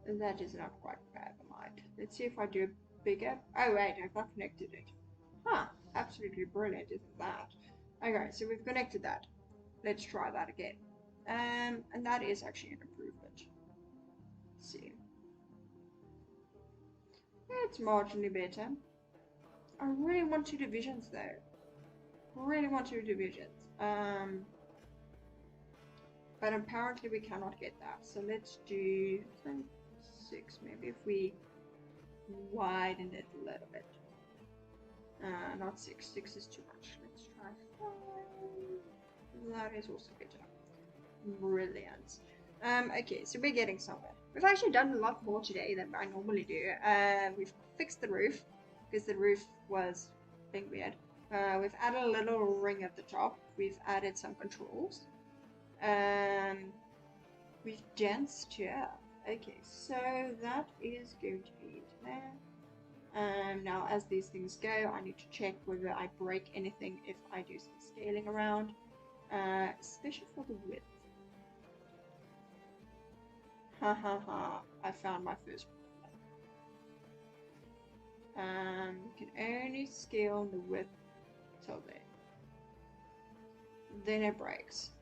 Speaker 1: And that is not quite what I have in mind. Let's see if I do a bigger. Oh wait, I've not connected it. Huh, absolutely brilliant, isn't that? Okay, so we've connected that. Let's try that again. And that is actually an improvement. Let's see. It's marginally better. I really want 2 divisions though. Really want 2 divisions. But apparently we cannot get that. So let's do 6 maybe if we widen it a little bit. Not 6. 6 is too much. Let's try 5. That is also better. Brilliant. Okay, so we're getting somewhere. We've actually done a lot more today than I normally do. We've fixed the roof because the roof was being weird. We've added a little ring at the top. We've added some controls. We've danced here. Okay, so that is going to be there. Now, as these things go, I need to check whether I break anything if I do some scaling around, especially for the width. Ha ha ha! I found my first problem. You can only scale the width till there. Then it breaks.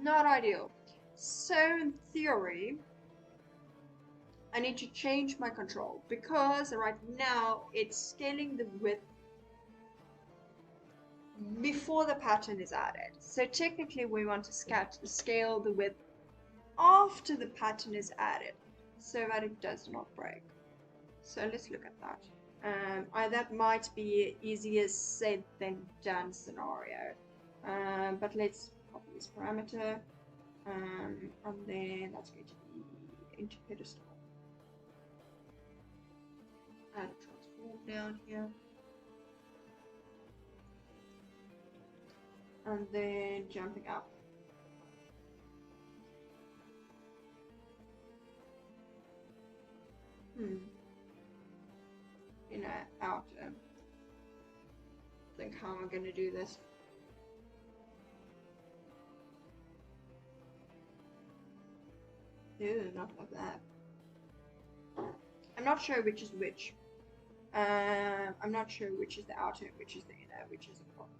Speaker 1: Not ideal. So in theory, I need to change my control because right now it's scaling the width before the pattern is added. So technically we want to scale the width after the pattern is added so that it does not break. So let's look at that. That might be easier said than done scenario. But let's copy this parameter. And then that's going to be into pedestal. Add a transform down here. And then jumping up. In an outer. Think how am I going to do this? Ew, not like that. I'm not sure which is which. I'm not sure which is the outer, which is the inner, which is the bottom.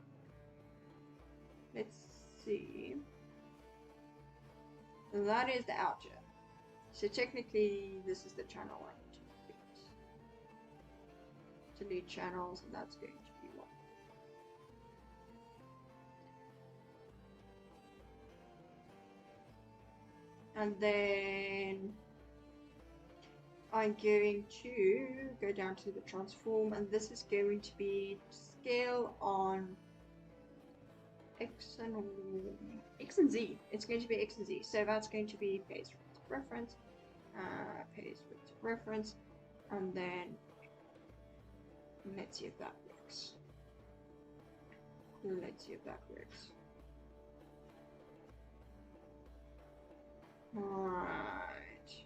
Speaker 1: Let's see. That is the outer. So technically, this is the channel I need to delete channels, and that's going to be one. And then I'm going to go down to the transform, and this is going to be scale on X and Z. It's going to be X and Z. So that's going to be page width reference, page width reference, and then let's see if that works. Let's see if that works. Right.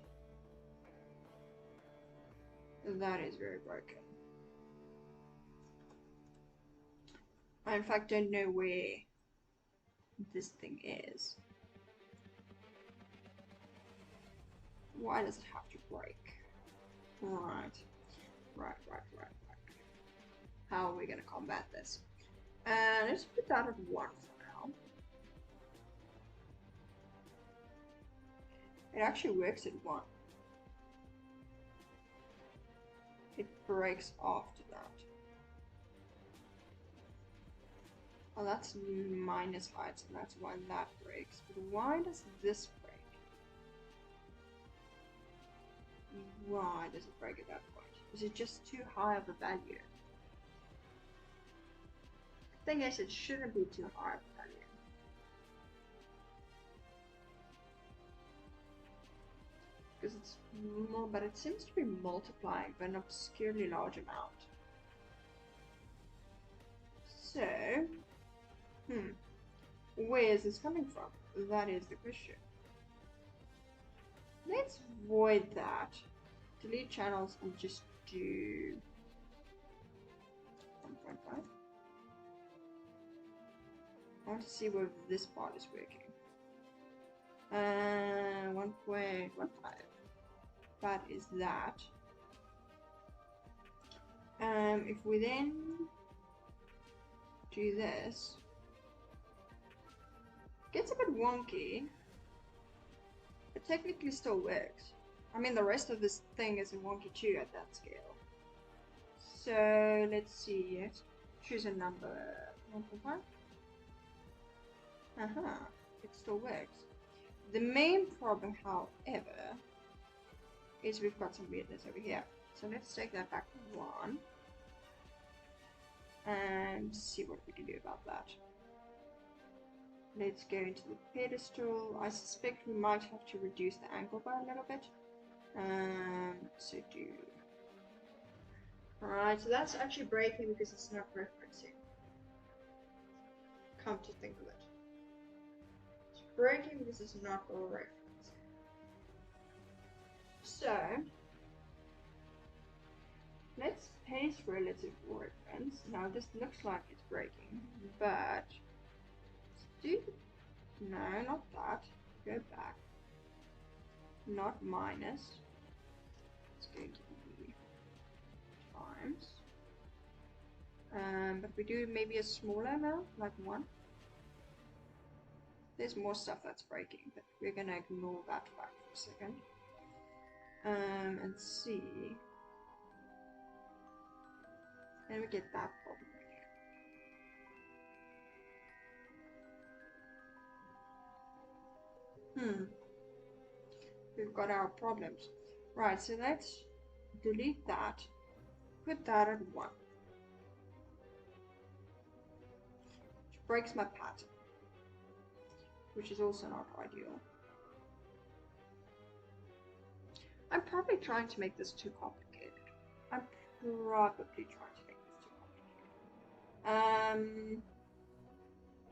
Speaker 1: That is very broken. I in fact don't know where this thing is. Why does it have to break? Right. How are we gonna combat this? Let's put that at 1 for now. It actually works at 1. It breaks after that. Oh, that's minus height, so that's why that breaks. But why does this break? Why does it break at that point? Is it just too high of a value? The thing is, it shouldn't be too high of a value. Because it's more, but it seems to be multiplying by an obscurely large amount. So, where is this coming from? That is the question. Let's void that, delete channels, and just do 1.5. I want to see where this part is working. 1.15. That is that. If we then do this, gets a bit wonky, but technically still works. I mean, the rest of this thing is wonky too at that scale. So let's see. Let's choose a number. 1.5. It still works. The main problem, however, is we've got some weirdness over here. So let's take that back to 1 and see what we can do about that. Let's go into the pedestal. I suspect we might have to reduce the angle by a little bit. So do. Alright, so that's actually breaking because it's not referencing. Come to think of it. It's breaking because it's not referencing. So, let's paste relative reference. Now this looks like it's breaking, but no, not that. Go back. Not minus. It's going to be times. But we do maybe a smaller amount, like 1. There's more stuff that's breaking, but we're going to ignore that fact for a second. And see. And we get that problem again. We've got our problems. Right, so let's delete that. Put that at 1. Which breaks my pattern. Which is also not ideal. I'm probably trying to make this too complicated. I'm probably trying to make this too complicated.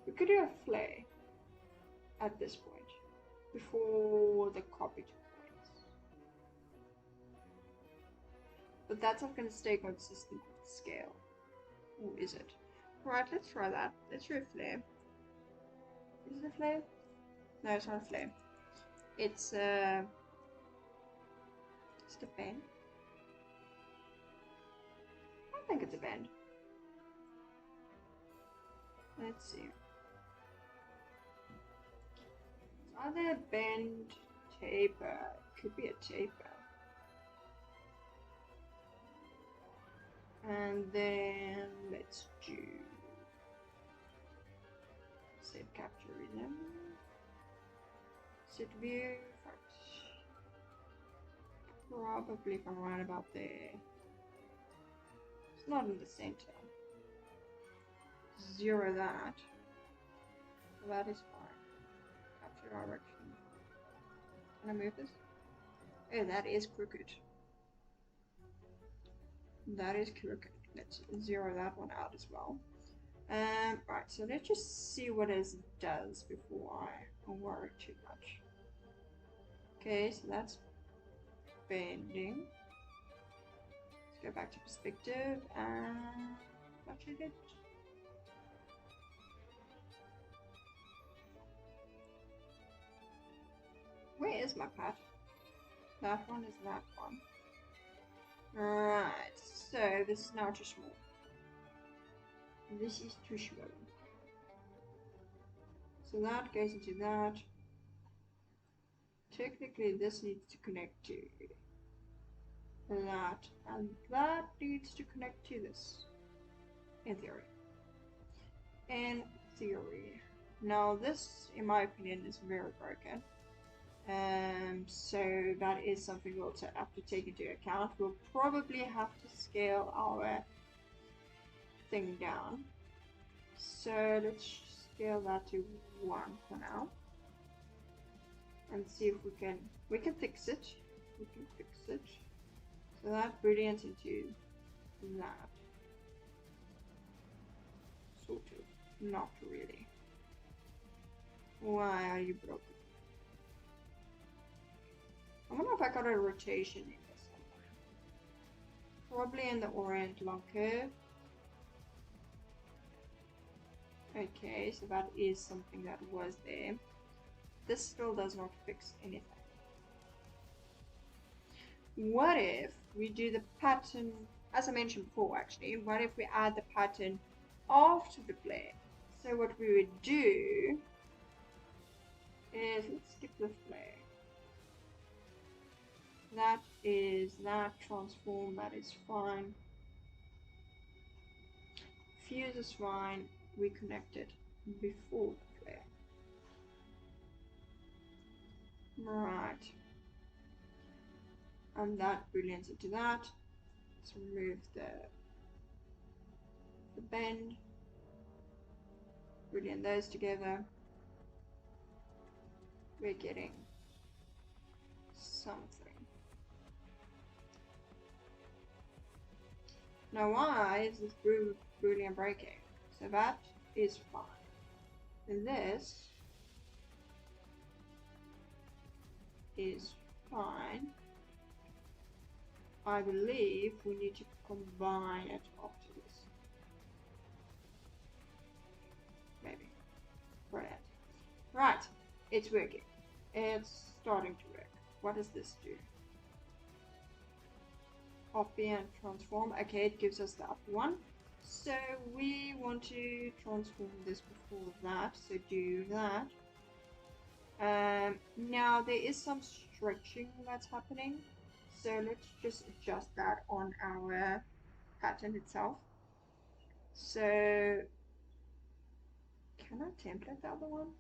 Speaker 1: We could do a flare at this point before the copy took place. But that's not going to stay consistent with the scale. Or is it? Right, let's try that. Let's do a flare. Is it a flare? No, it's not a flare. It's a bend. I think it's a bend. Let's see. It's either a bend, taper. It could be a taper. And then let's do set capture rhythm. Set view. Probably if I'm right about there. It's not in the center. 0 that. That is fine. Capture direction. Can I move this? Oh, that is crooked. That is crooked. Let's 0 that one out as well. Right, so let's just see what it does before I worry too much. Okay, so that's bending. Let's go back to perspective and fluctuate it. Where is my pad? That one is that one. Right, so this is now too small. This is too small. So that goes into that. Technically this needs to connect to that, and that needs to connect to this, in theory. in theory. Now this, in my opinion, is very broken. So that is something we'll have to take into account. We'll probably have to scale our thing down. So let's scale that to 1 for now. And see if we can fix it. We can fix it. So that brilliant into that. Sort of. Not really. Why are you broken? I wonder if I got a rotation in this somewhere. Probably in the orient long curve. Okay, so that is something that was there. This still does not fix anything. What if we do the pattern, as I mentioned before actually, what if we add the pattern after the flare? So what we would do is, let's skip the flare. That is that transform, that is fine. Fuse is fine, we connected before the flare. Right. And that brilliance into that. Let's remove the bend. Brilliant those together. We're getting something. Now why is this boolean breaking? So that is fine. And this is fine. I believe we need to combine it after this. Maybe. Brilliant. Right, it's working. It's starting to work. What does this do? Copy and transform. Okay, it gives us the upper one. So we want to transform this before that. So do that. Now there is some stretching that's happening. So let's just adjust that on our pattern itself. So can I template the other one?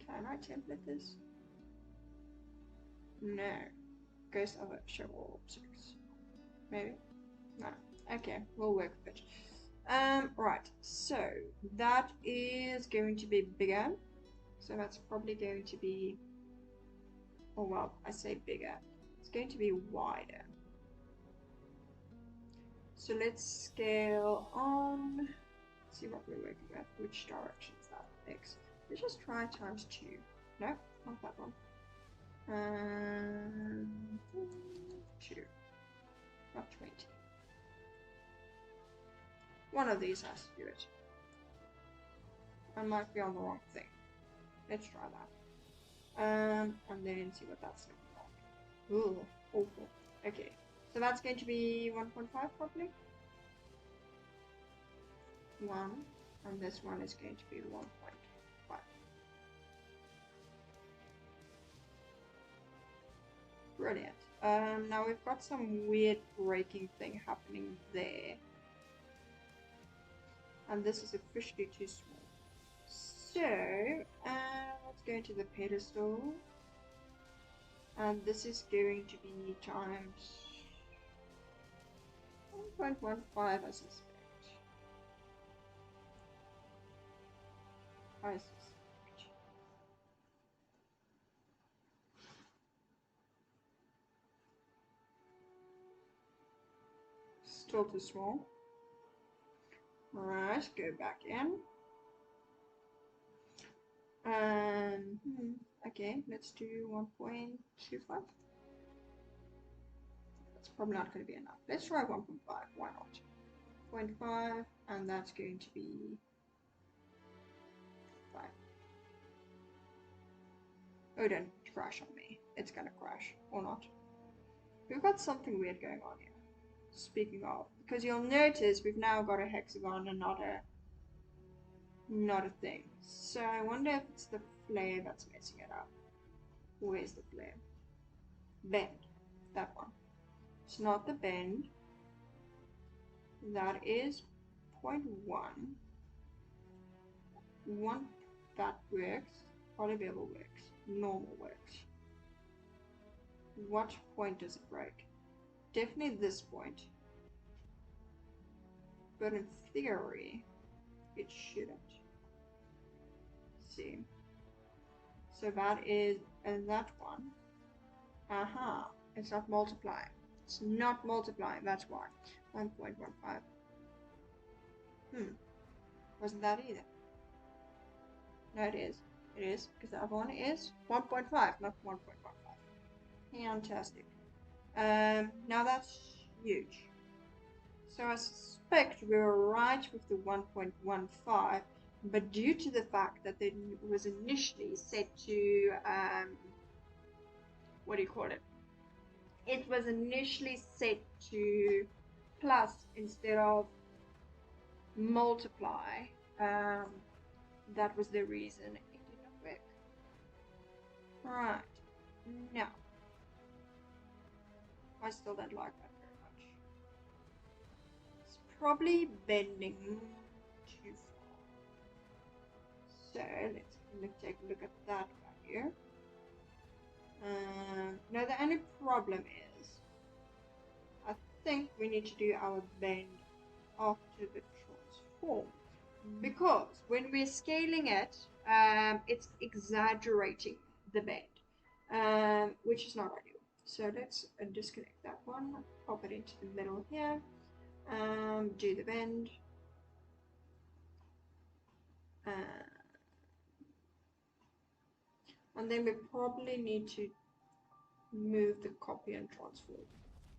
Speaker 1: Can I template this? No. Ghost of a show all objects. Maybe? No. Okay, we'll work with it. Right, so that is going to be bigger. So that's probably going to be, oh well, I say bigger. It's going to be wider. So let's scale on, see what we're working with, which direction is that? X. Let's just try times 2. No, not that one. 2, not 20. One of these has to do it. I might be on the wrong thing. Let's try that. And then see what that's looking like. Ooh, awful. Okay, so that's going to be 1.5 probably. 1, and this one is going to be 1.5. Brilliant. Now we've got some weird breaking thing happening there. And this is officially too small. So, let's go into the pedestal. And this is going to be times 1.15, I suspect. I suspect. Still too small. Alright, go back in. Okay, let's do 1.25. That's probably not going to be enough. Let's try 1.5. Why not? 0.5, and that's going to be 5. Oh, don't crash on me. It's going to crash, or not. We've got something weird going on here. Speaking of, because you'll notice we've now got a hexagon and not a thing. So I wonder if it's the flare that's messing it up. Where's the flare? Bend. That one. It's not the bend. That is 1.1. One that works. Polybevel works. Normal works. What point does it break? Definitely this point. But in theory, it shouldn't. See. So that is that one. Aha. It's not multiplying. It's not multiplying, that's why. 1.15. Wasn't that either? No, it is. It is, because the other one is 1.5, not 1.15. Fantastic. Now that's huge. So I suspect we were right with the 1.15, but due to the fact that it was initially set to, what do you call it? It was initially set to plus instead of multiply. That was the reason it did not work. Right. Now, I still don't like that very much. It's probably bending too far. So let's take a look at that value. Now the only problem is, I think we need to do our bend after the transform, because when we're scaling it, it's exaggerating the bend, which is not ideal. So let's disconnect that one, pop it into the middle here, do the bend, and then we probably need to move the copy and transform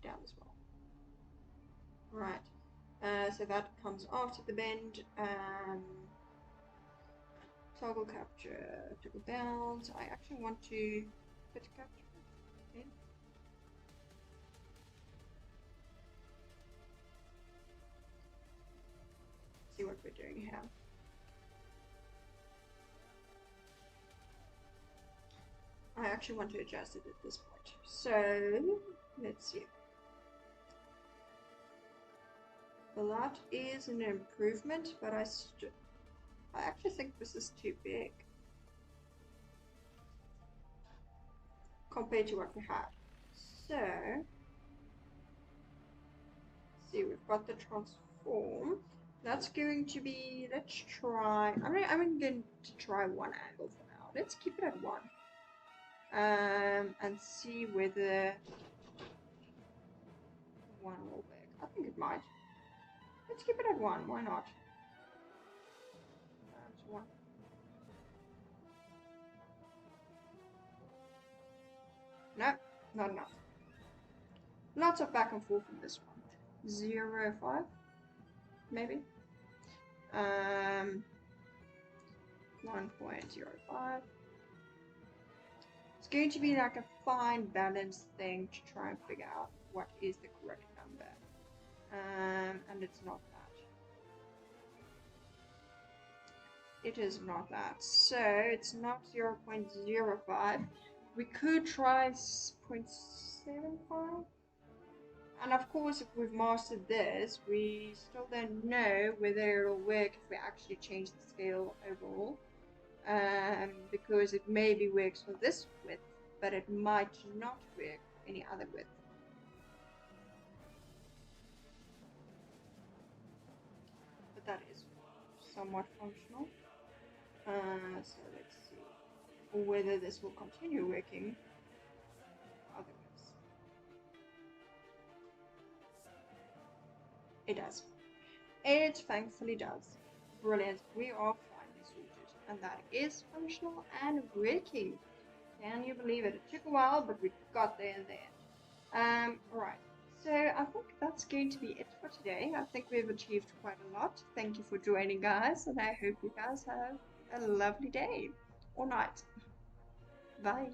Speaker 1: down as well. Right, so that comes after the bend. Toggle capture, toggle bounds. I actually want to put capture in. See what we're doing here. I actually want to adjust it at this point. So let's see. Well, that is an improvement, but I actually think this is too big compared to what we had. So, see, we've got the transform. That's going to be, let's try, I'm going to try one angle for now. Let's keep it at 1. And see whether 1 will work. I think it might. Let's keep it at 1, why not? That's 1. No, not enough. Lots of back and forth in this one. 0.5, maybe. 1.05. It's going to be like a fine balance thing to try and figure out what is the correct number. And it's not that. It is not that. So it's not 0.05. We could try 0.75. And of course, if we've mastered this, we still don't know whether it'll work if we actually change the scale overall. Because it maybe works for this width, but it might not work for any other width. But that is somewhat functional. So let's see whether this will continue working otherwise. It does. It thankfully does. Brilliant. We are finally sorted. And that is functional and working. Can you believe it? It took a while, but we got there in the end. Right. So I think that's going to be it for today. I think we've achieved quite a lot. Thank you for joining, guys, and I hope you guys have a lovely day or night. Bye.